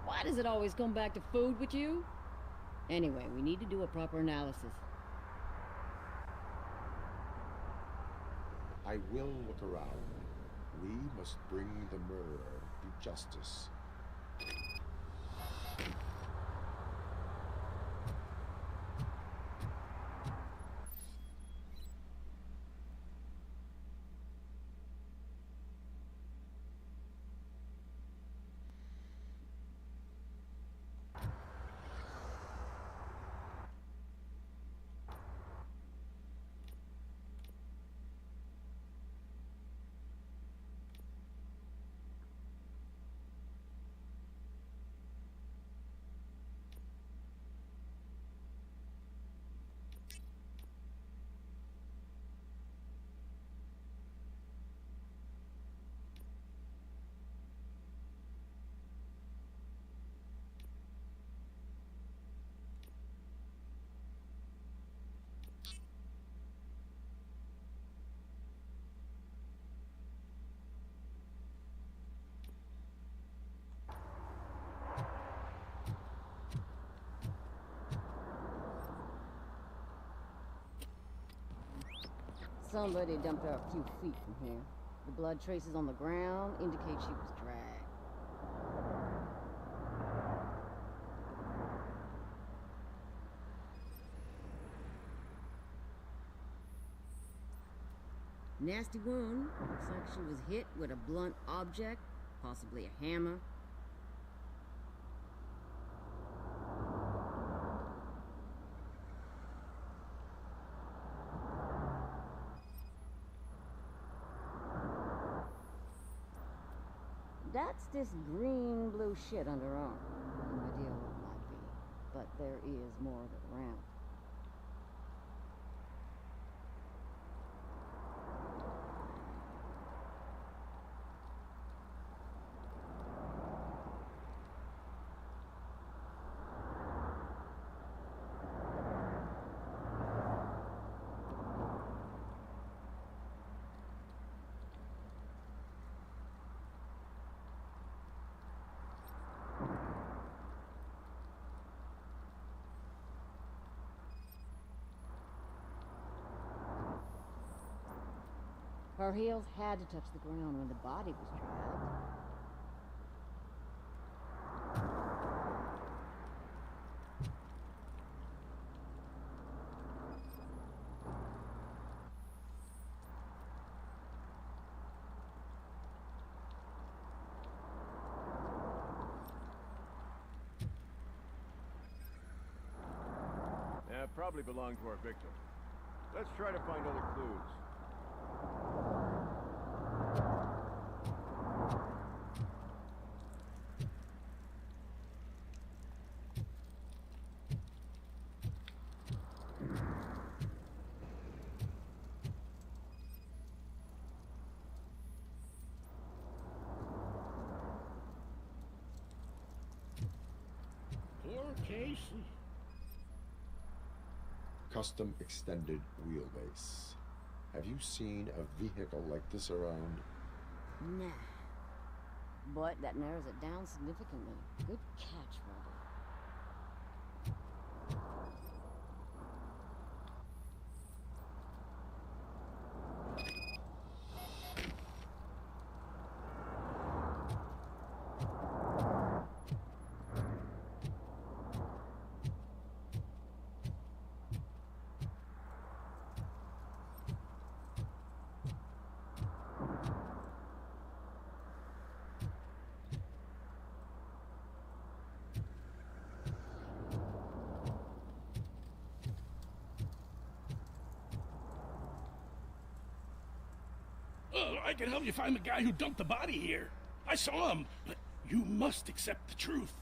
Why does it always come back to food with you? Anyway, we need to do a proper analysis. I will look around. We must bring the murderer to justice. Somebody dumped her a few feet from here. The blood traces on the ground indicate she was dragged. Nasty wound. Looks like she was hit with a blunt object, possibly a hammer. That's this green-blue shit under her arm. No idea what it might be, but there is more of it around. Her heels had to touch the ground when the body was dragged. Yeah, probably belonged to our victim. Let's try to find other clues. Poor Casey. Custom extended wheelbase. Have you seen a vehicle like this around? Nah. But that narrows it down significantly. Good catch, Robert. I can help you find the guy who dumped the body here. I saw him, but you must accept the truth.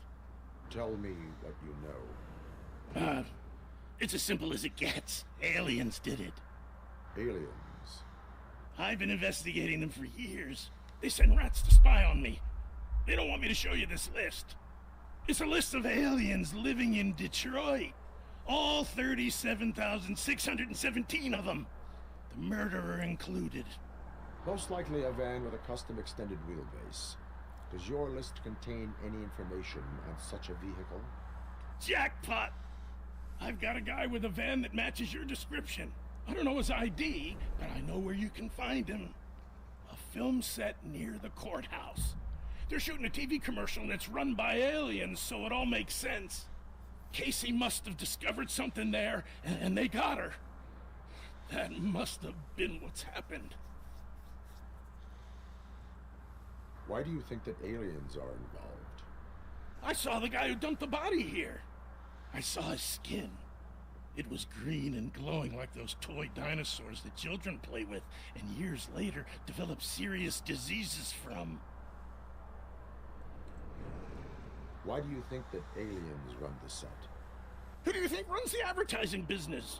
Tell me what you know. It's as simple as it gets. Aliens did it. Aliens? I've been investigating them for years. They send rats to spy on me. They don't want me to show you this list. It's a list of aliens living in Detroit. All 37,617 of them. The murderer included. Most likely a van with a custom extended wheelbase. Does your list contain any information on such a vehicle? Jackpot! I've got a guy with a van that matches your description. I don't know his ID, but I know where you can find him. A film set near the courthouse. They're shooting a TV commercial and it's run by aliens, so it all makes sense. Casey must have discovered something there, and they got her. That must have been what's happened. Why do you think that aliens are involved? I saw the guy who dumped the body here. I saw his skin. It was green and glowing like those toy dinosaurs that children play with, and years later develop serious diseases from. Why do you think that aliens run the set? Who do you think runs the advertising business?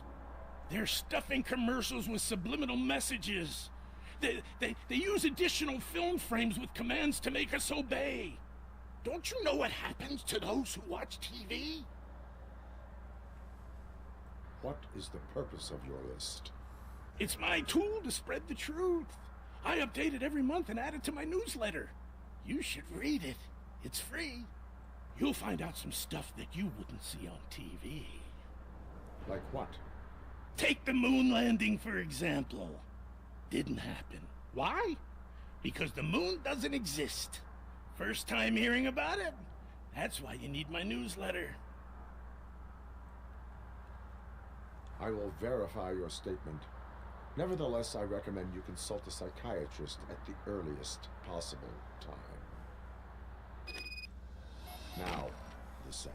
They're stuffing commercials with subliminal messages. They use additional film frames with commands to make us obey. Don't you know what happens to those who watch TV? What is the purpose of your list? It's my tool to spread the truth. I update it every month and add it to my newsletter. You should read it. It's free. You'll find out some stuff that you wouldn't see on TV. Like what? Take the moon landing, for example. Didn't happen. Why? Because the moon doesn't exist. First time hearing about it? That's why you need my newsletter. I will verify your statement. Nevertheless, I recommend you consult a psychiatrist at the earliest possible time. Now, the set.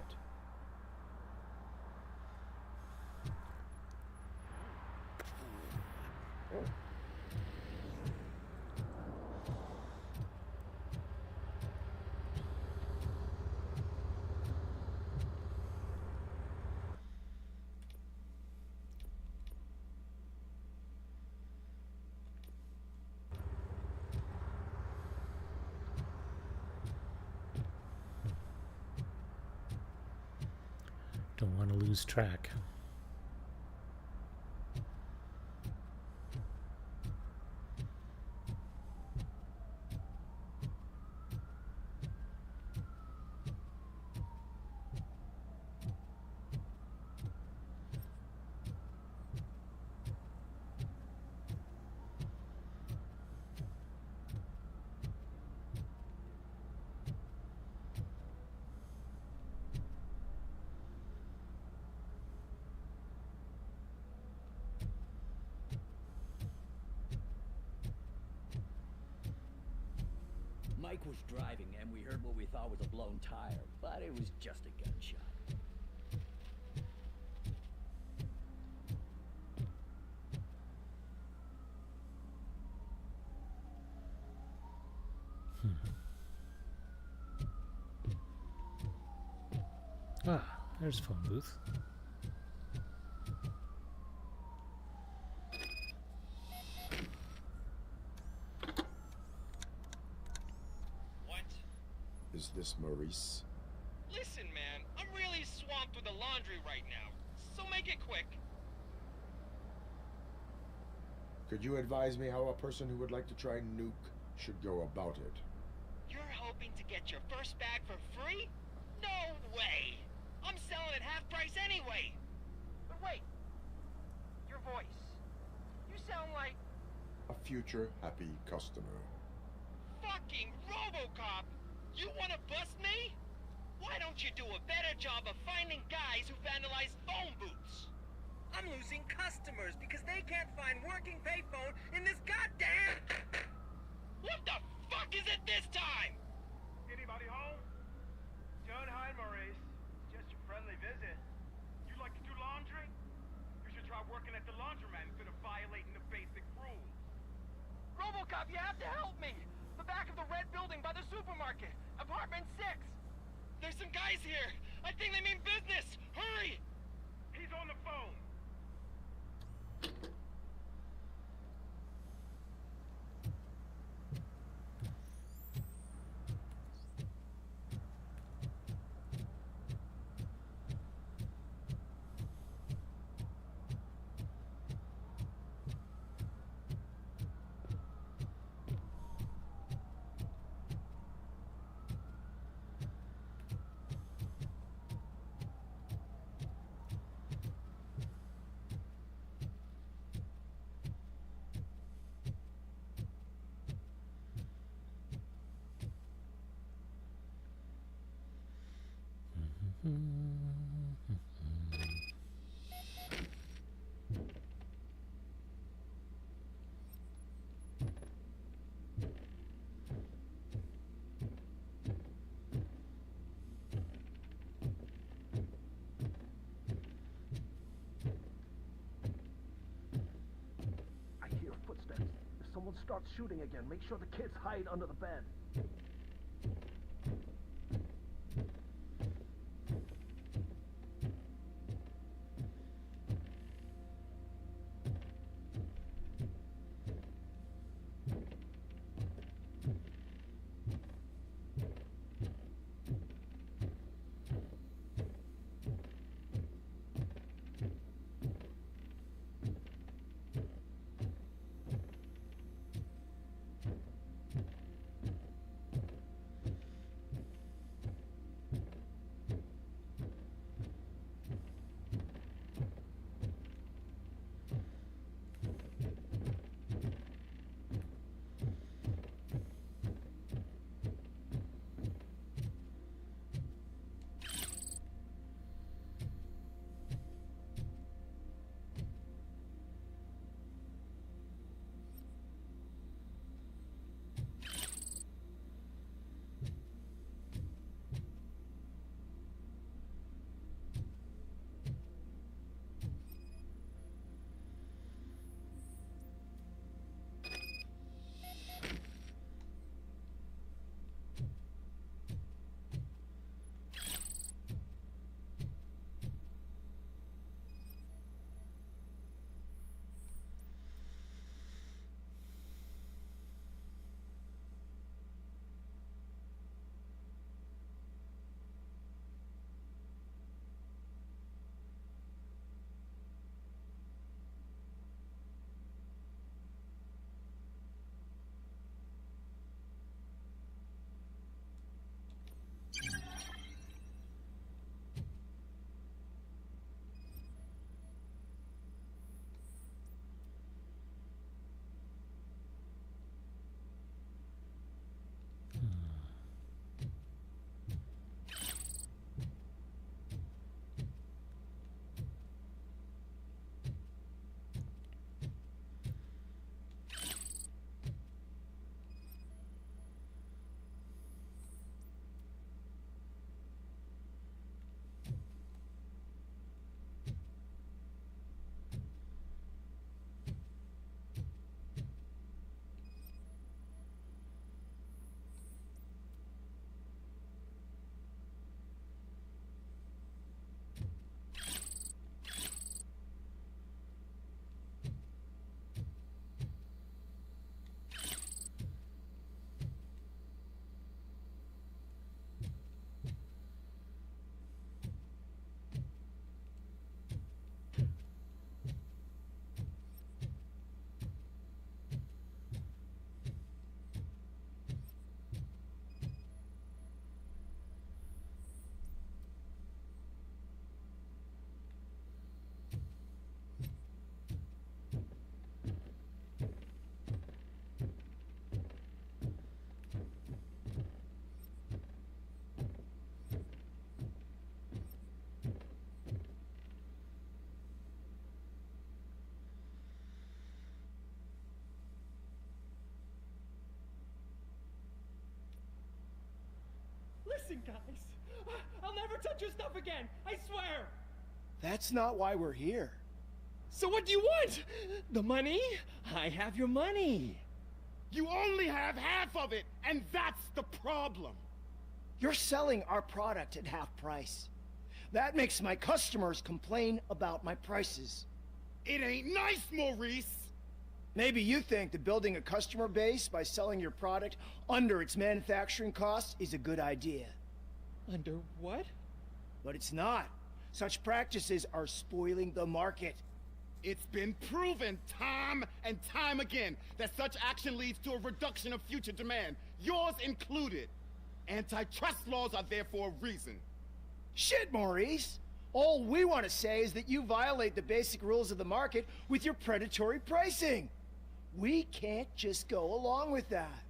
Don't want to lose track. Mike was driving and we heard what we thought was a blown tire, but it was just a gunshot. Ah, there's a phone booth. Is this Maurice? Listen, man, I'm really swamped with the laundry right now, so make it quick. Could you advise me how a person who would like to try Nuke should go about it? You're hoping to get your first bag for free? No way! I'm selling at half price anyway! But wait, your voice. You sound like... A future happy customer. Fucking RoboCop! You wanna bust me? Why don't you do a better job of finding guys who vandalize phone booths? I'm losing customers because they can't find working payphone in this goddamn... What the fuck is it this time? Anybody home? Don't hide, Maurice. Just your friendly visit. You like to do laundry? You should try working at the laundromat instead of violating the basic rules. RoboCop, you have to building by the supermarket. Apartment 6. There's some guys here. I think they mean business. Hurry! He's on the phone. I hear footsteps. If someone starts shooting again, make sure the kids hide under the bed. Listen, guys. I'll never touch your stuff again. I swear. That's not why we're here. So what do you want? The money? I have your money. You only have half of it, and that's the problem. You're selling our product at half price. That makes my customers complain about my prices. It ain't nice, Maurice! Maybe you think that building a customer base by selling your product under its manufacturing costs is a good idea. Under what? But it's not. Such practices are spoiling the market. It's been proven time and time again that such action leads to a reduction of future demand, yours included. Antitrust laws are there for a reason. Shit, Maurice! All we want to say is that you violate the basic rules of the market with your predatory pricing. We can't just go along with that.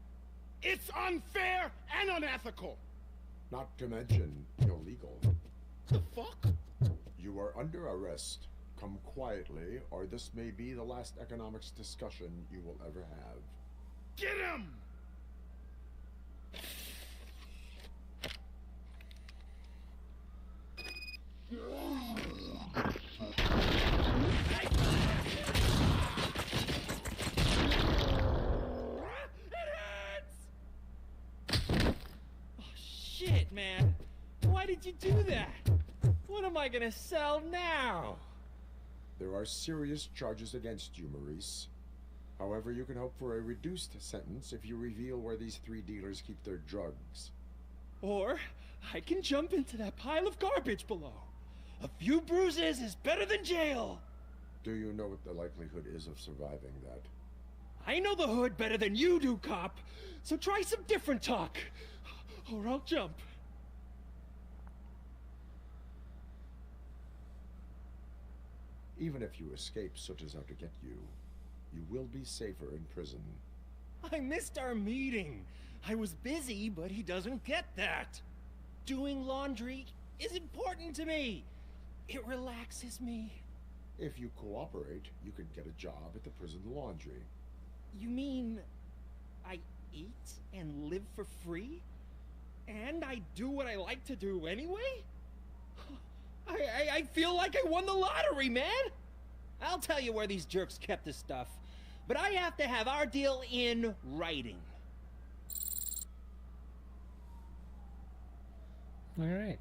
It's unfair and unethical! Not to mention illegal. The fuck? You are under arrest. Come quietly, or this may be the last economics discussion you will ever have. Get him! Shit, man. Why did you do that? What am I gonna sell now? There are serious charges against you, Maurice. However, you can hope for a reduced sentence if you reveal where these 3 dealers keep their drugs. Or I can jump into that pile of garbage below. A few bruises is better than jail. Do you know what the likelihood is of surviving that? I know the hood better than you do, cop. So try some different talk, or I'll jump. Even if you escape Soot is out to get you, you will be safer in prison. I missed our meeting. I was busy, but he doesn't get that. Doing laundry is important to me. It relaxes me. If you cooperate, you can get a job at the prison laundry. You mean I eat and live for free? And I do what I like to do anyway? I feel like I won the lottery, man! I'll tell you where these jerks kept this stuff, but I have to have our deal in writing. All right.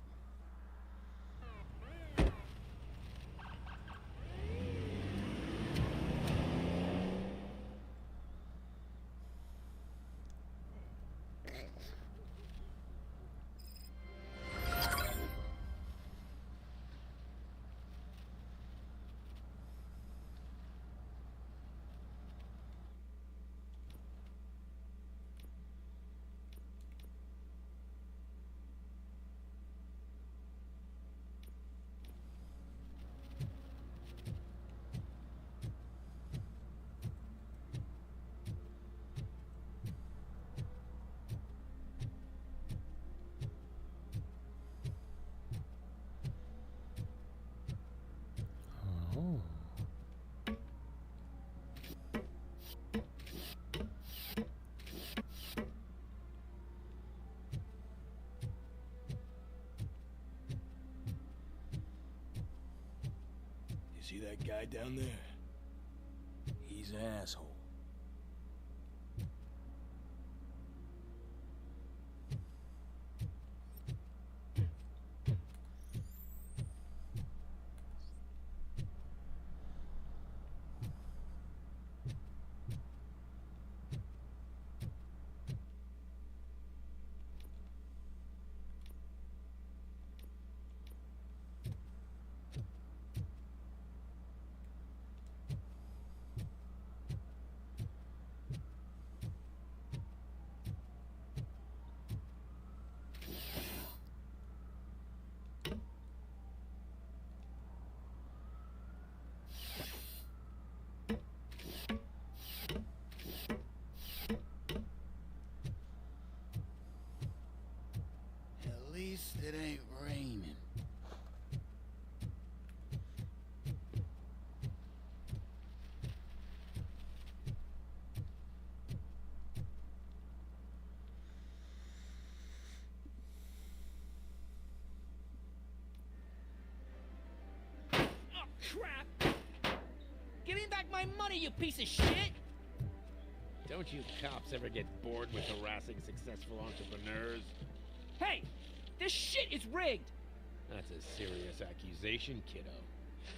Oh. You see that guy down there? He's an asshole. At least it ain't raining. Oh, crap! Give me back my money, you piece of shit! Don't you cops ever get bored with harassing successful entrepreneurs? Hey! This shit is rigged! That's a serious accusation, kiddo.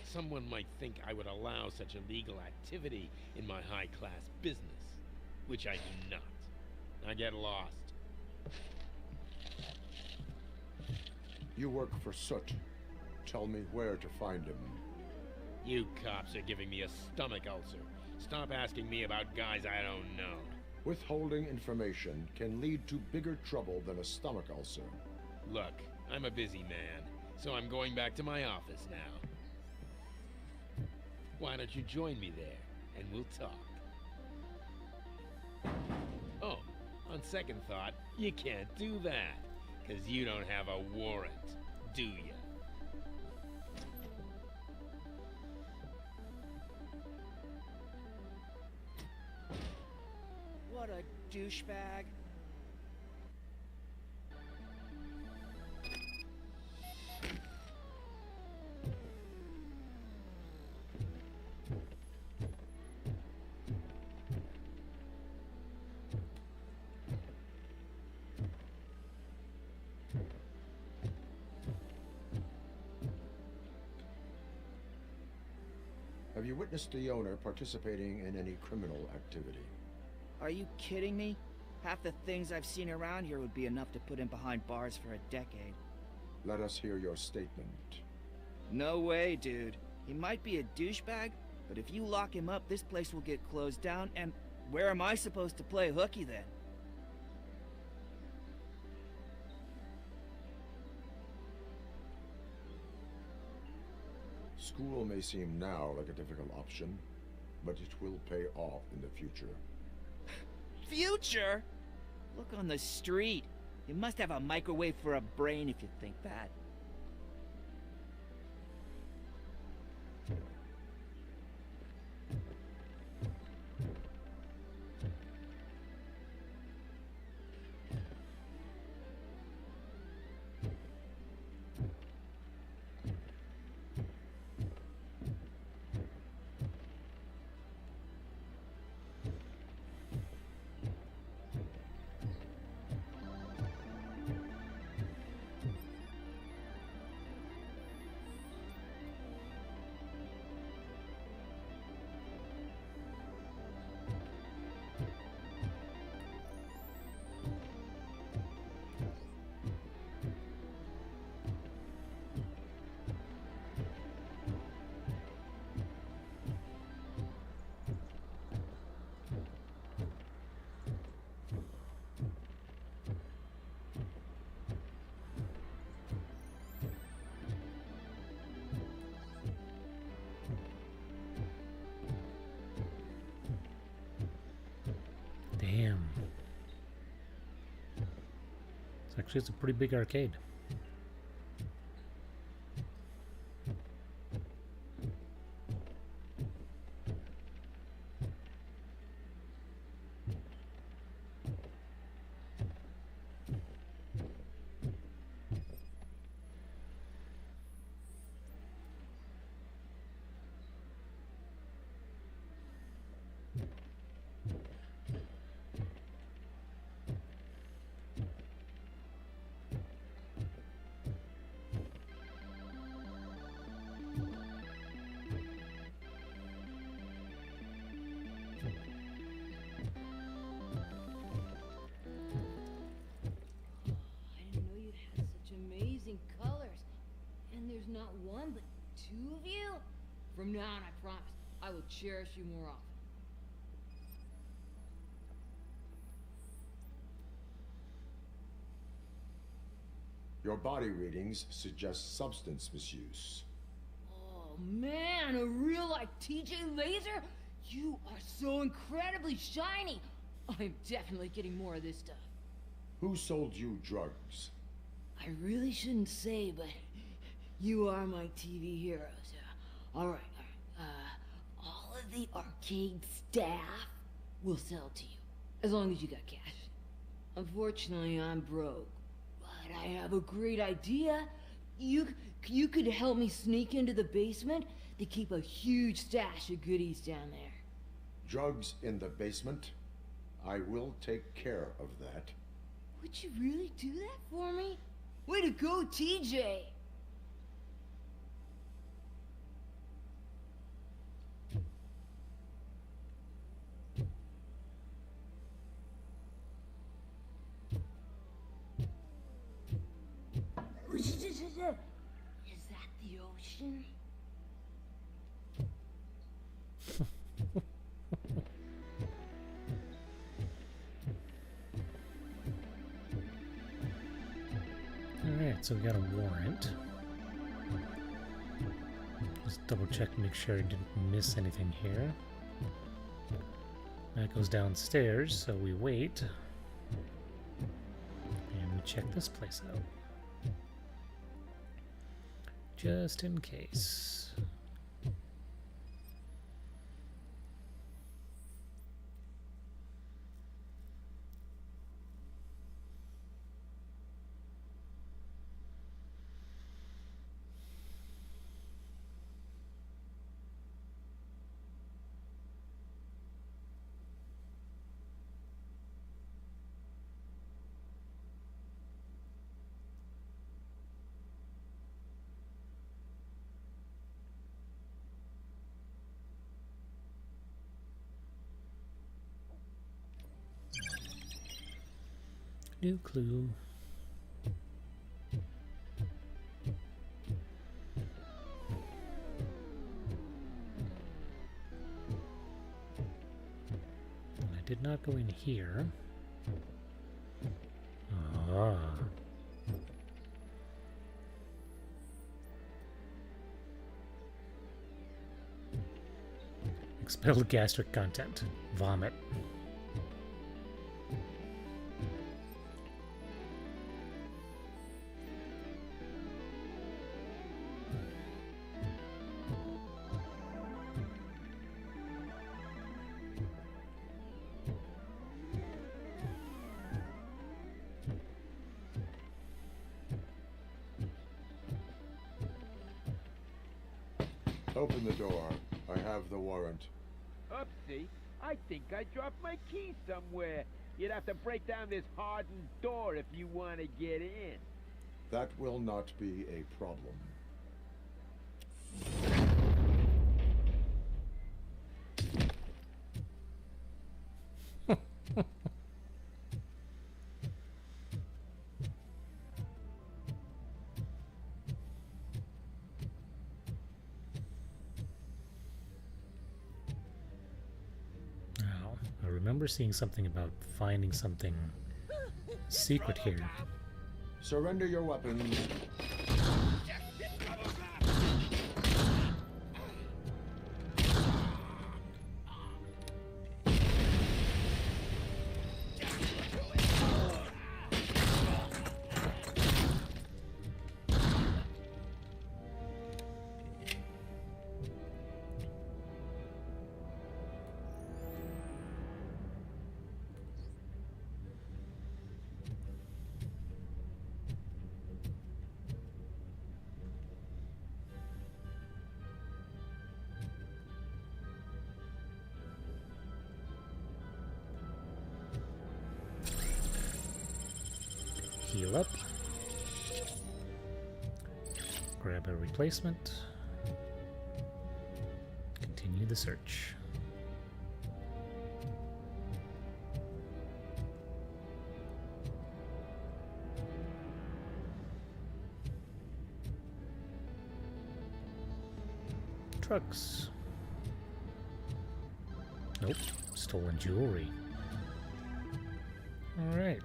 Someone might think I would allow such illegal activity in my high-class business, which I do not. Now get lost. You work for Soot. Tell me where to find him. You cops are giving me a stomach ulcer. Stop asking me about guys I don't know. Withholding information can lead to bigger trouble than a stomach ulcer. Look, I'm a busy man, so I'm going back to my office now. Why don't you join me there, and we'll talk. Oh, on second thought, you can't do that, because you don't have a warrant, do you? What a douchebag. Have you witnessed the owner participating in any criminal activity? Are you kidding me? Half the things I've seen around here would be enough to put him behind bars for a decade. Let us hear your statement. No way, dude. He might be a douchebag, but if you lock him up, this place will get closed down, and where am I supposed to play hooky then? School may seem now like a difficult option, but it will pay off in the future. Future? Look on the street. You must have a microwave for a brain if you think that. Damn. It's a pretty big arcade. Not one, but two of you? From now on, I promise, I will cherish you more often. Your body readings suggest substance misuse. Oh man, a real like TJ Laser? You are so incredibly shiny! I'm definitely getting more of this stuff. Who sold you drugs? I really shouldn't say, but you are my TV heroes. All right. All of the arcade staff will sell to you, as long as you got cash. Unfortunately, I'm broke, but I have a great idea. You could help me sneak into the basement. They keep a huge stash of goodies down there. Drugs in the basement? I will take care of that. Would you really do that for me? Way to go, TJ! Is that the ocean? Alright, so we got a warrant. Just double check, make sure I didn't miss anything here. That goes downstairs, so we wait. And we check this place out. Just in case. New clue. And I did not go in here. Ah. Expelled gastric content. Vomit. Open the door. I have the warrant. Oopsie. I think I dropped my key somewhere. You'd have to break down this hardened door if you want to get in. That will not be a problem. I remember seeing something about finding something secret here. Surrender your weapons. Heal up. Grab a replacement. Continue the search. Trucks. Nope. Stolen jewelry. All right.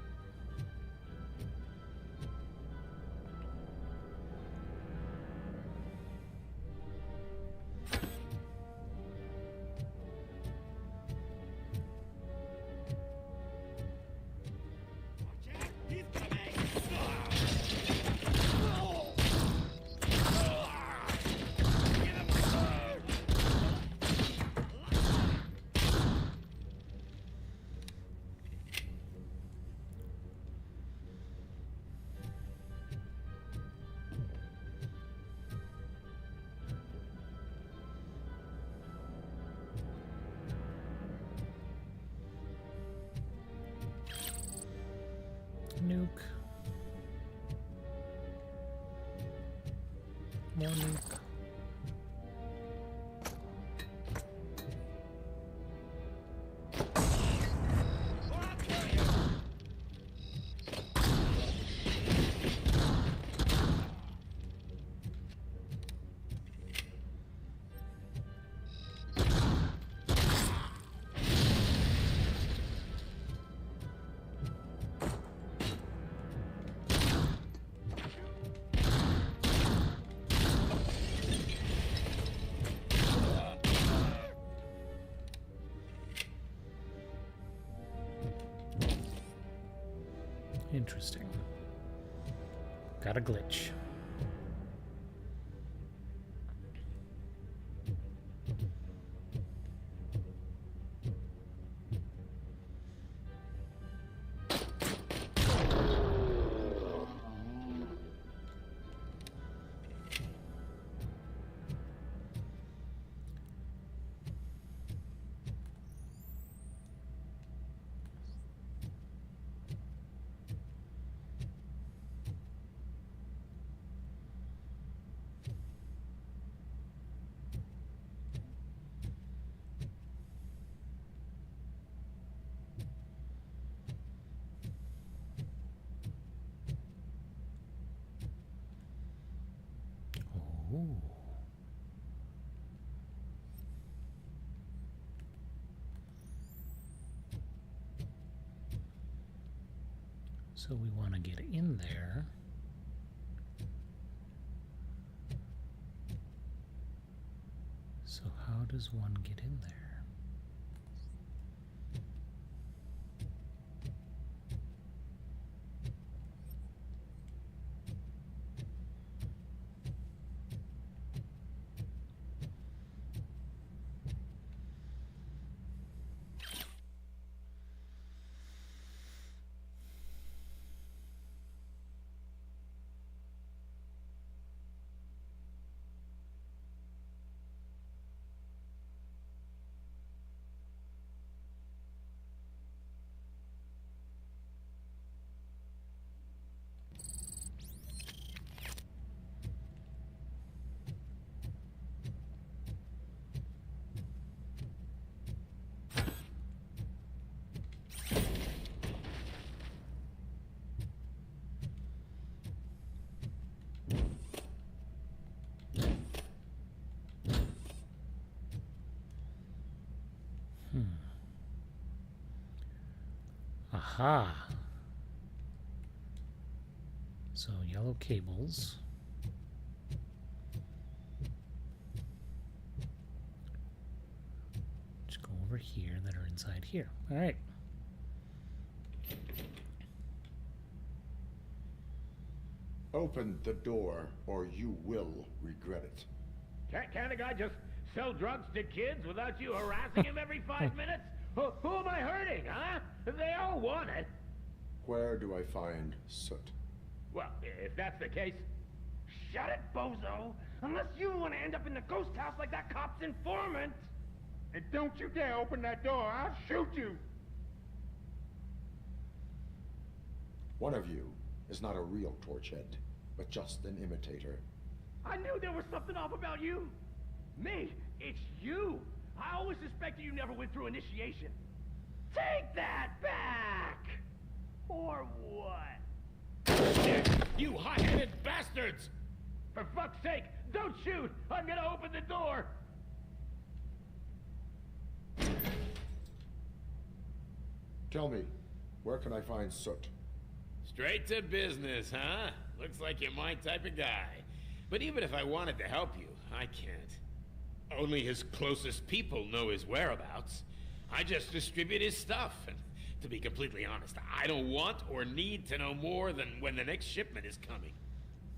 More nuke. Interesting. Got a glitch. Ooh. So we want to get in there. So how does one get in there? Aha! So yellow cables. Just go over here that are inside here. All right. Open the door, or you will regret it. Can't a guy just sell drugs to kids without you harassing him every 5 minutes? Who am I hurting, huh? They all want it. Where do I find Soot? Well, if that's the case... Shut it, bozo! Unless you want to end up in the ghost house like that cop's informant! And don't you dare open that door, I'll shoot you! One of you is not a real Torchhead, but just an imitator. I knew there was something off about you! Me? It's you! I always suspected you never went through initiation. Take that back! Or what? You hot-headed bastards! For fuck's sake, don't shoot! I'm gonna open the door! Tell me, where can I find Soot? Straight to business, huh? Looks like you're my type of guy. But even if I wanted to help you, I can't. Only his closest people know his whereabouts. I just distribute his stuff, and to be completely honest, I don't want or need to know more than when the next shipment is coming.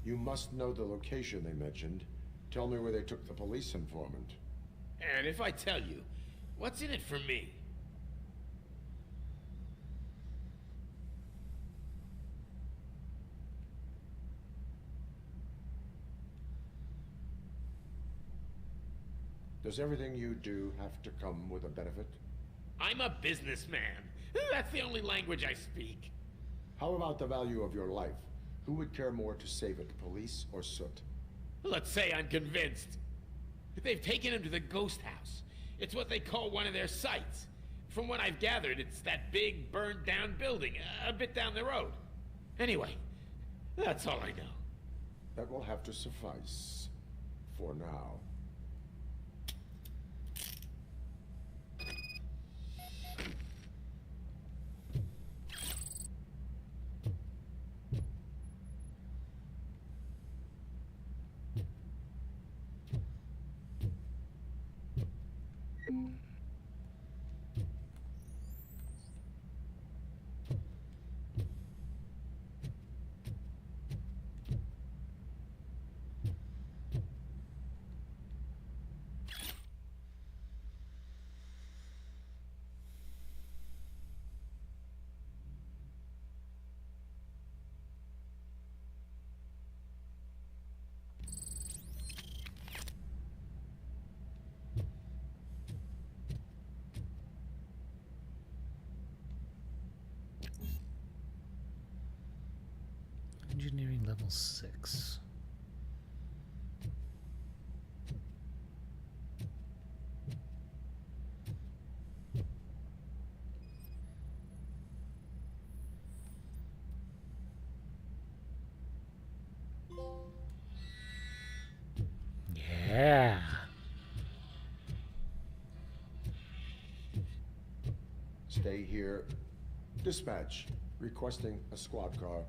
You must know the location they mentioned. Tell me where they took the police informant. And if I tell you, what's in it for me? Does everything you do have to come with a benefit? I'm a businessman. That's the only language I speak. How about the value of your life? Who would care more to save it, police or Soot? Let's say I'm convinced. They've taken him to the ghost house. It's what they call one of their sites. From what I've gathered, it's that big, burned-down building, a bit down the road. Anyway, that's all I know. That will have to suffice. For now. Engineering level 6. Yeah. Stay here. Dispatch. Requesting a squad car.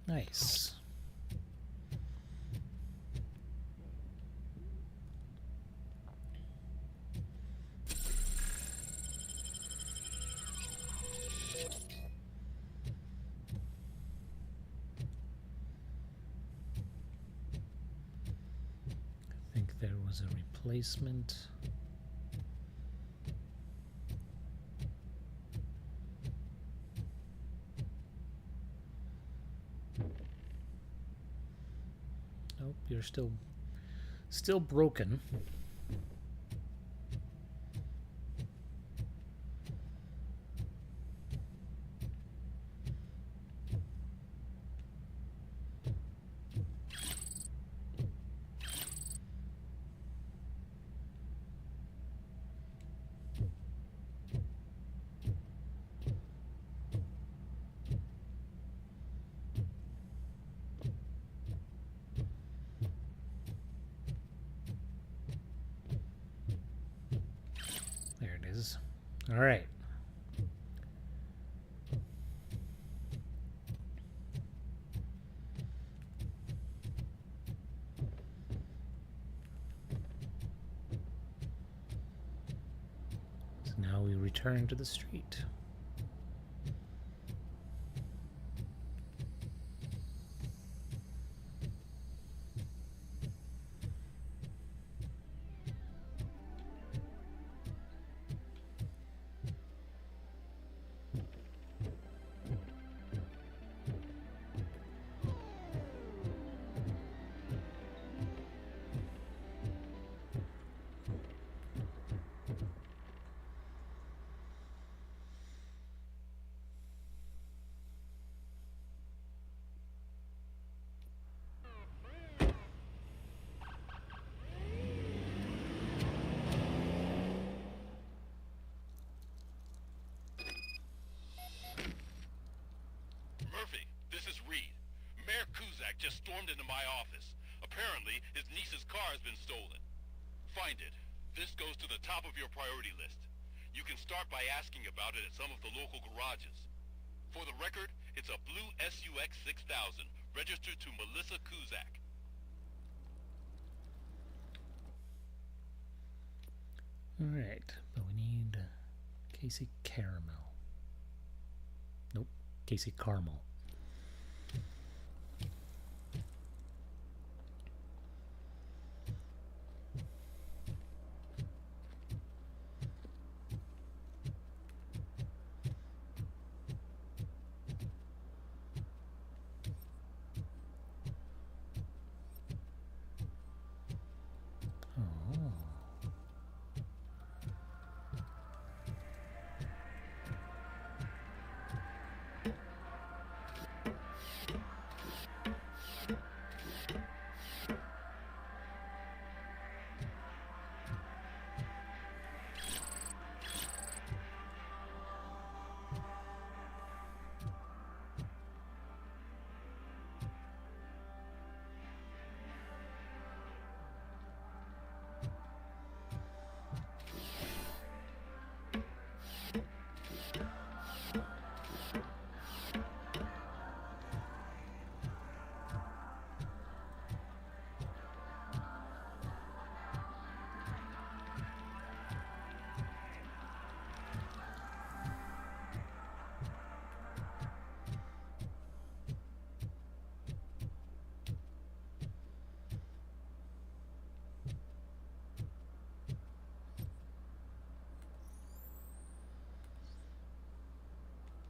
Nice. I think there was a replacement. Nope, you're still broken. There it is. All right. So now we return to the street. Murphy, this is Reed. Mayor Kuzak just stormed into my office. Apparently, his niece's car has been stolen. Find it. This goes to the top of your priority list. You can start by asking about it at some of the local garages. For the record, it's a blue SUX 6000, registered to Melissa Kuzak. All right, but we need Casey Caramel. Nope, Casey Caramel.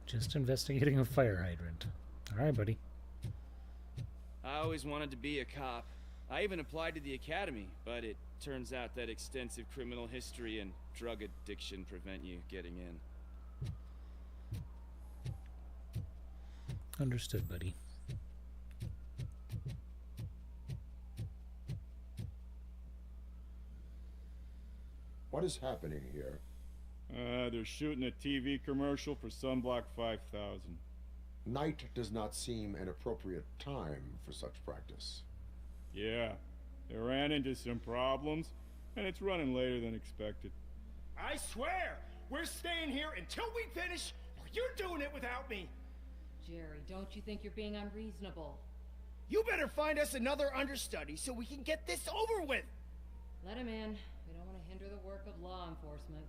Just investigating a fire hydrant. All right, buddy. I always wanted to be a cop. I even applied to the academy, but it turns out that extensive criminal history and drug addiction prevent you getting in. Understood, buddy. What is happening here? They're shooting a TV commercial for Sunblock 5000. Night does not seem an appropriate time for such practice. Yeah, they ran into some problems, and it's running later than expected. I swear, we're staying here until we finish, or you're doing it without me. Jerry, don't you think you're being unreasonable? You better find us another understudy so we can get this over with. Let him in. We don't want to hinder the work of law enforcement.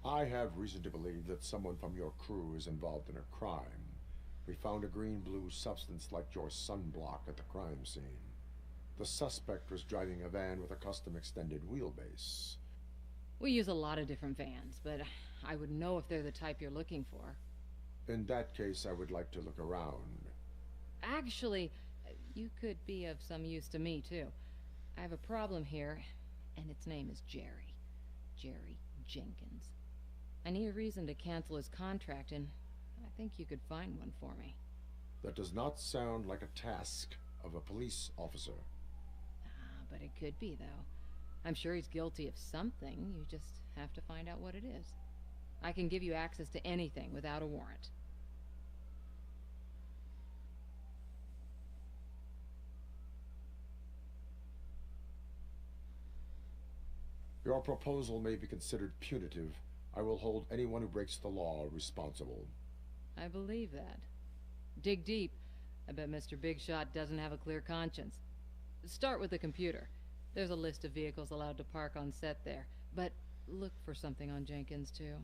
I have reason to believe that someone from your crew is involved in a crime. We found a green-blue substance like your sunblock at the crime scene. The suspect was driving a van with a custom extended wheelbase. We use a lot of different vans, but I wouldn't know if they're the type you're looking for. In that case, I would like to look around. Actually, you could be of some use to me, too. I have a problem here, and its name is Jerry. Jerry Jenkins. I need a reason to cancel his contract, and I think you could find one for me. That does not sound like a task of a police officer. But it could be, though. I'm sure he's guilty of something. You just have to find out what it is. I can give you access to anything without a warrant. Your proposal may be considered punitive. I will hold anyone who breaks the law responsible. I believe that. Dig deep. I bet Mr. Big Shot doesn't have a clear conscience. Start with the computer. There's a list of vehicles allowed to park on set there. But look for something on Jenkins, too.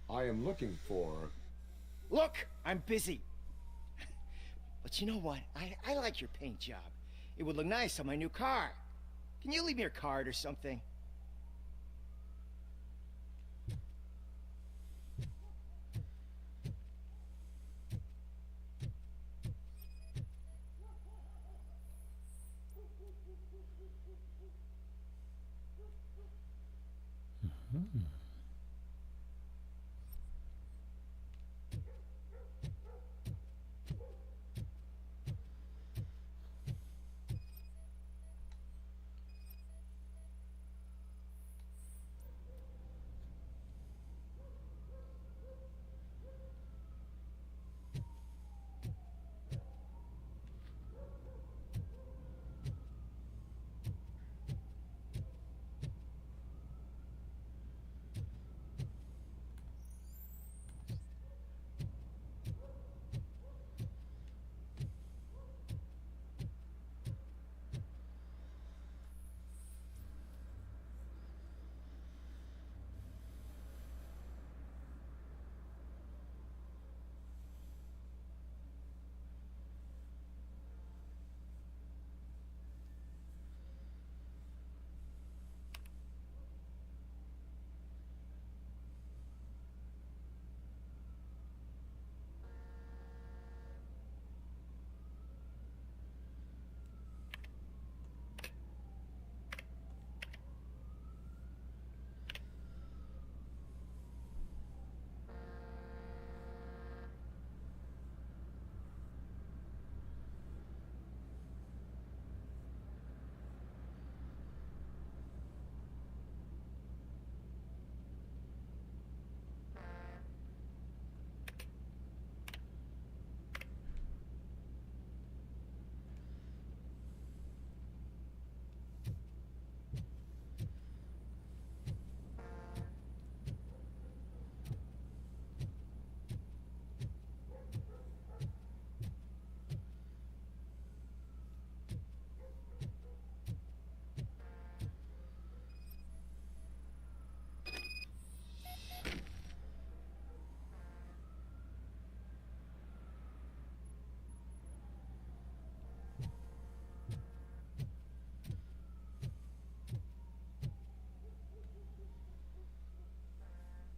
I am looking for... Look, I'm busy. But you know what? I like your paint job. It would look nice on my new car. Can you leave me your card or something?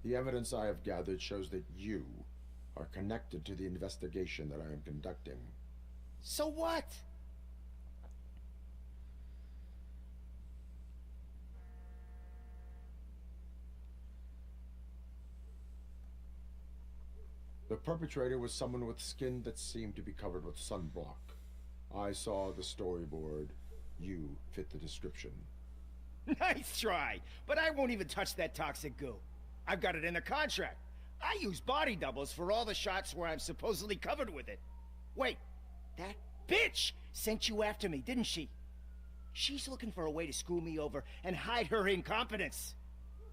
The evidence I have gathered shows that you are connected to the investigation that I am conducting. So what? The perpetrator was someone with skin that seemed to be covered with sunblock. I saw the storyboard. You fit the description. Nice try, but I won't even touch that toxic goo. I've got it in the contract. I use body doubles for all the shots where I'm supposedly covered with it. Wait, that bitch sent you after me, didn't she? She's looking for a way to screw me over and hide her incompetence.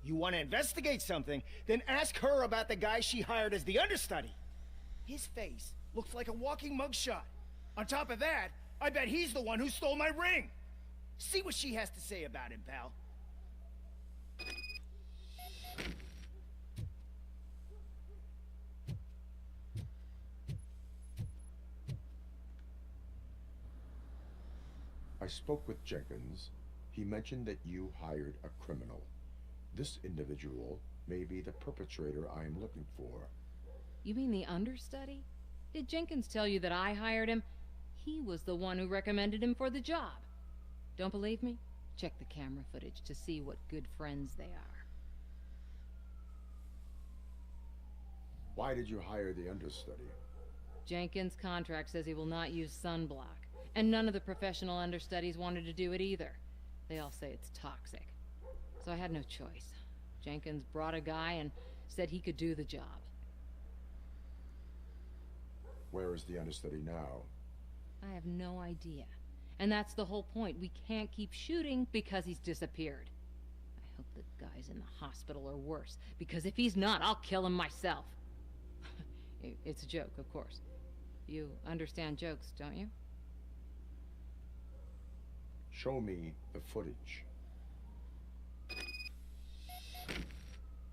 You want to investigate something, then ask her about the guy she hired as the understudy. His face looks like a walking mugshot. On top of that, I bet he's the one who stole my ring. See what she has to say about him, pal. I spoke with Jenkins. He mentioned that you hired a criminal. This individual may be the perpetrator I am looking for. You mean the understudy? Did Jenkins tell you that I hired him? He was the one who recommended him for the job. Don't believe me? Check the camera footage to see what good friends they are. Why did you hire the understudy? Jenkins' contract says he will not use sunblock, and none of the professional understudies wanted to do it either. They all say it's toxic. So I had no choice. Jenkins brought a guy and said he could do the job. Where is the understudy now? I have no idea. And that's the whole point. We can't keep shooting because he's disappeared. I hope the guy's in the hospital or worse, because if he's not, I'll kill him myself. It's a joke, of course. You understand jokes, don't you? Show me the footage.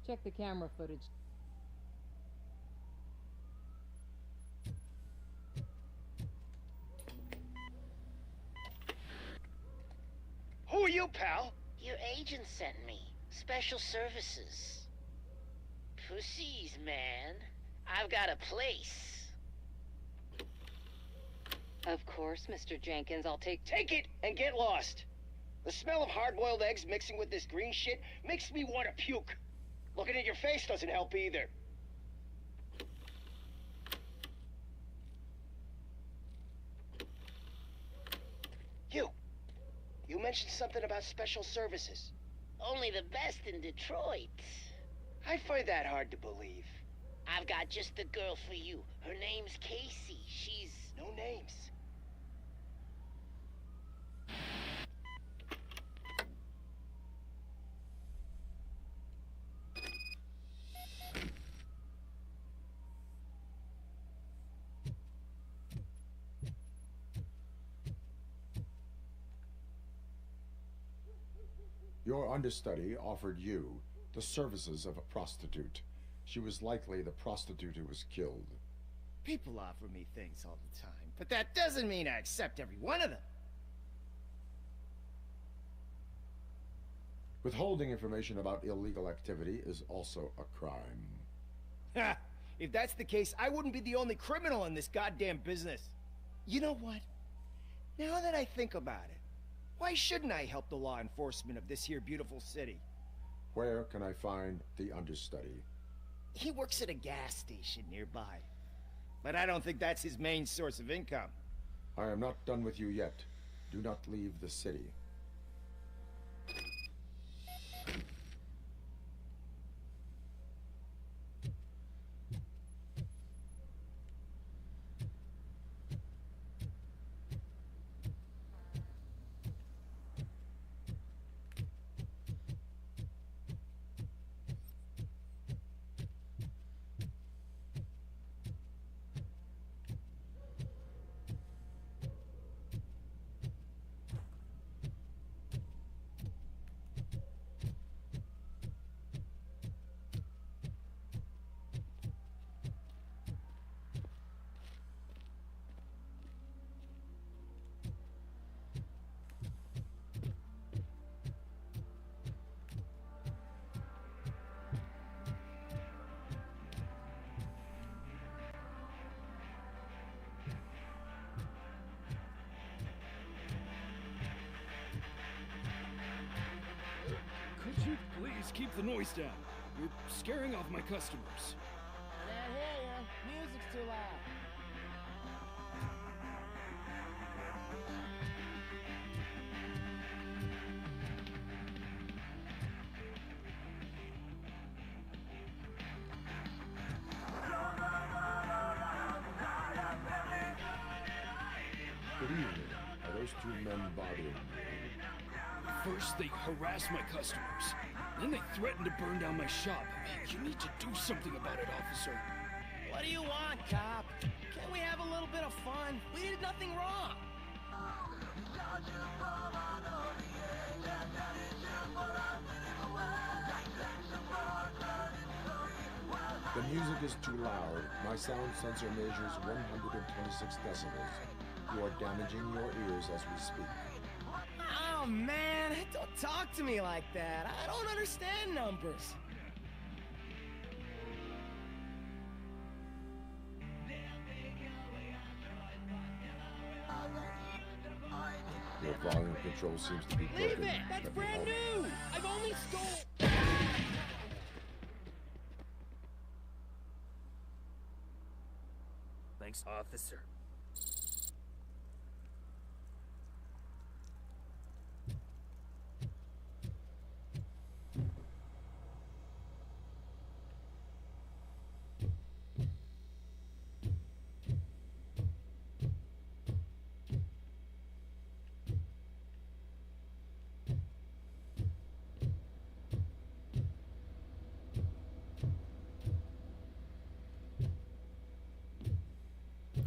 Check the camera footage. Who are you, pal? Your agent sent me. Special services. Pussies, man. I've got a place. Of course, Mr. Jenkins, I'll take... Take it and get lost. The smell of hard-boiled eggs mixing with this green shit makes me want to puke. Looking at your face doesn't help either. You mentioned something about special services. Only the best in Detroit. I find that hard to believe. I've got just the girl for you. Her name's Casey. She's... No names. Your understudy offered you the services of a prostitute. She was likely the prostitute who was killed. People offer me things all the time, but that doesn't mean I accept every one of them. Withholding information about illegal activity is also a crime. Ha! If that's the case, I wouldn't be the only criminal in this goddamn business. You know what? Now that I think about it, why shouldn't I help the law enforcement of this here beautiful city? Where can I find the understudy? He works at a gas station nearby. But I don't think that's his main source of income. I am not done with you yet. Do not leave the city. Please keep the noise down. You're scaring off my customers. I can't hear you. Music's too loud. Good evening. Are those two men bothering you? First, they harass my customers. Then they threaten to burn down my shop. You need to do something about it, officer. What do you want, cop? Can't we have a little bit of fun? We did nothing wrong. The music is too loud. My sound sensor measures 126 decibels. You are damaging your ears as we speak. Oh, man, don't talk to me like that. I don't understand numbers. Your volume control seems to be broken. Leave it! That's Let me brand help. new! I've only stole... Thanks, officer.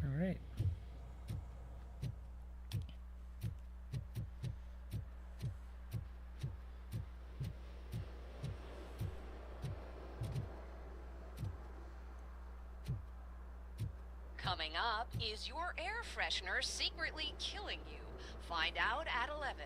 All right. Coming up, is your air freshener secretly killing you? Find out at 11.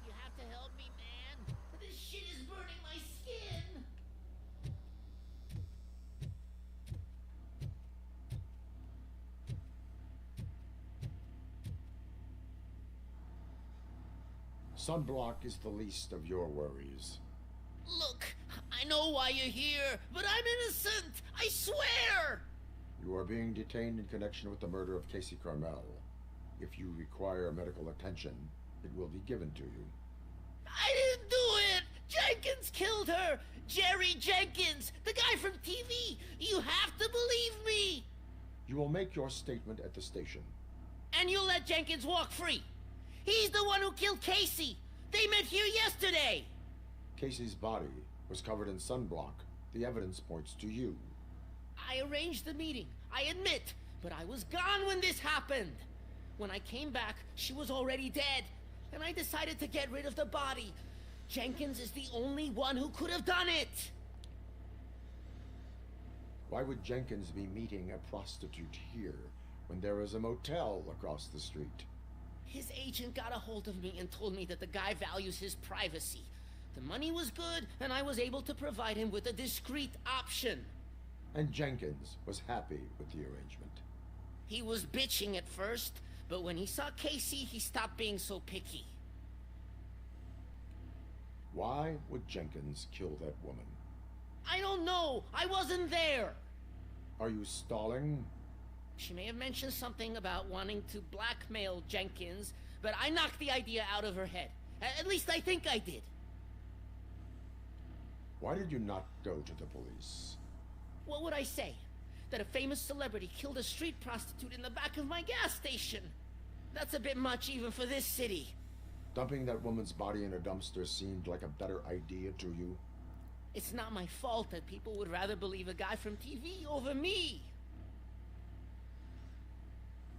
You have to help me, man. This shit is burning my skin. Sunblock is the least of your worries. Look, I know why you're here, but I'm innocent. I swear. You are being detained in connection with the murder of Casey Carmel. If you require medical attention, it will be given to you. I didn't do it. Jenkins killed her. Jerry Jenkins, the guy from TV. You have to believe me. You will make your statement at the station. And you'll let Jenkins walk free. He's the one who killed Casey. They met here yesterday. Casey's body was covered in sunblock. The evidence points to you. I arranged the meeting, I admit, but I was gone when this happened. When I came back, she was already dead, and I decided to get rid of the body. Jenkins is the only one who could have done it. Why would Jenkins be meeting a prostitute here when there is a motel across the street? His agent got a hold of me and told me that the guy values his privacy. The money was good, and I was able to provide him with a discreet option. And Jenkins was happy with the arrangement. He was bitching at first, But when he saw Casey, he stopped being so picky. Why would Jenkins kill that woman? I don't know. I wasn't there. Are you stalling? She may have mentioned something about wanting to blackmail Jenkins, but I knocked the idea out of her head. At least I think I did. Why did you not go to the police? What would I say? That a famous celebrity killed a street prostitute in the back of my gas station? That's a bit much even for this city. Dumping that woman's body in a dumpster seemed like a better idea to you? It's not my fault that people would rather believe a guy from TV over me.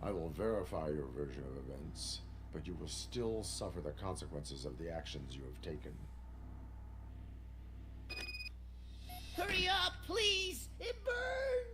I will verify your version of events, but you will still suffer the consequences of the actions you have taken. Hurry up, please! It burns!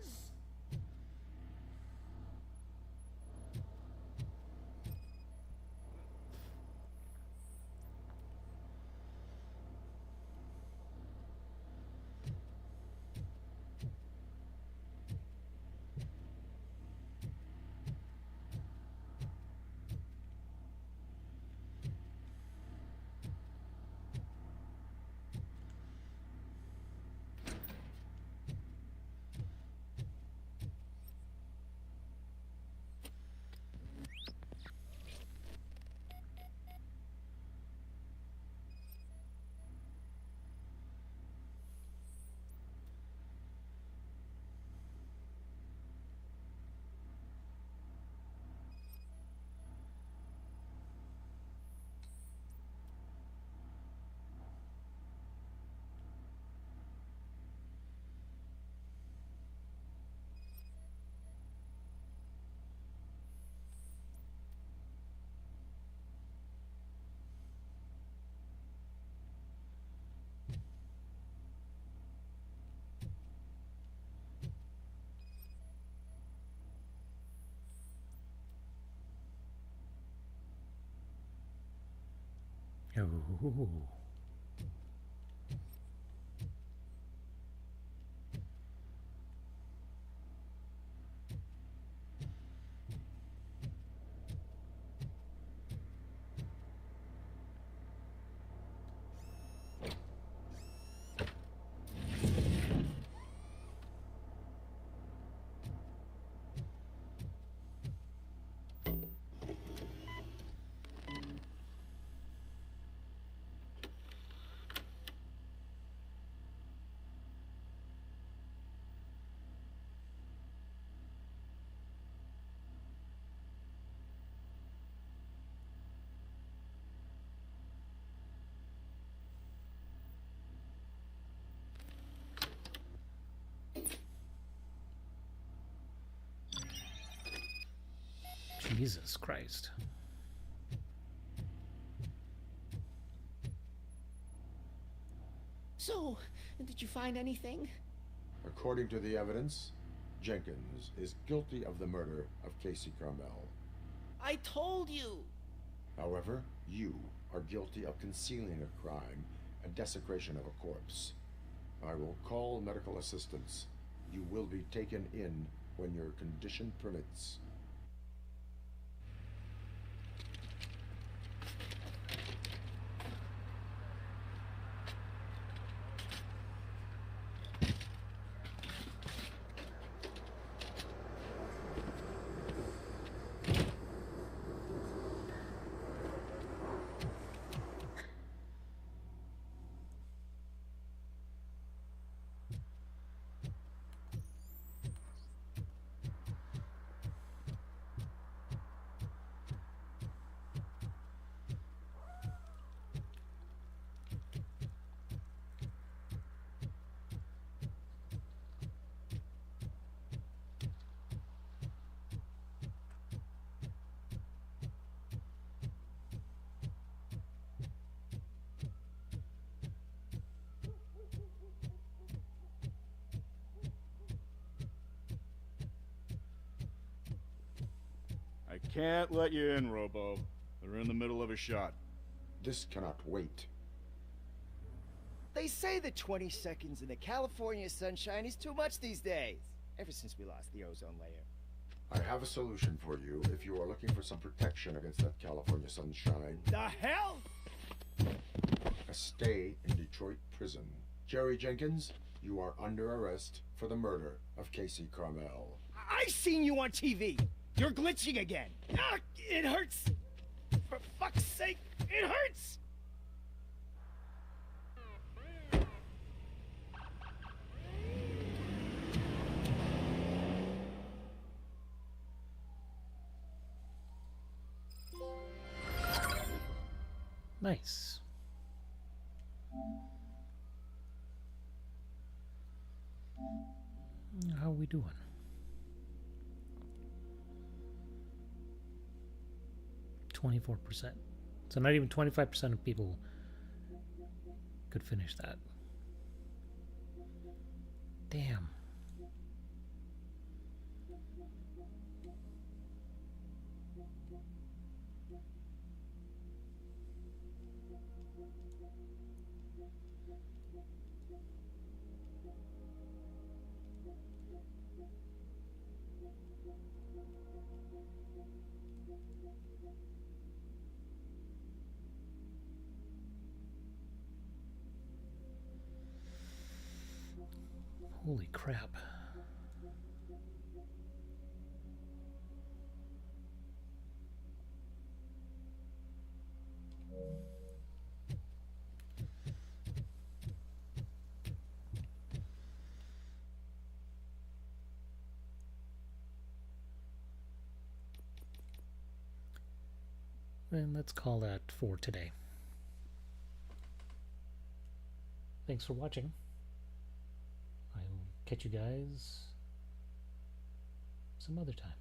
Oh. Jesus Christ. So, did you find anything? According to the evidence, Jenkins is guilty of the murder of Casey Carmel. I told you! However, you are guilty of concealing a crime and desecration of a corpse. I will call medical assistance. You will be taken in when your condition permits. I can't let you in, Robo. They're in the middle of a shot. This cannot wait. They say that 20 seconds in the California sunshine is too much these days. Ever since we lost the ozone layer. I have a solution for you if you are looking for some protection against that California sunshine. The hell? A stay in Detroit prison. Jerry Jenkins, you are under arrest for the murder of Casey Carmel. I seen you on TV. You're glitching again. Ah, it hurts. For fuck's sake, it hurts. Nice. How are we doing? 24%. So not even 25% of people could finish that. Damn. Holy crap. And let's call that for today. Thanks for watching. I'll catch you guys some other time.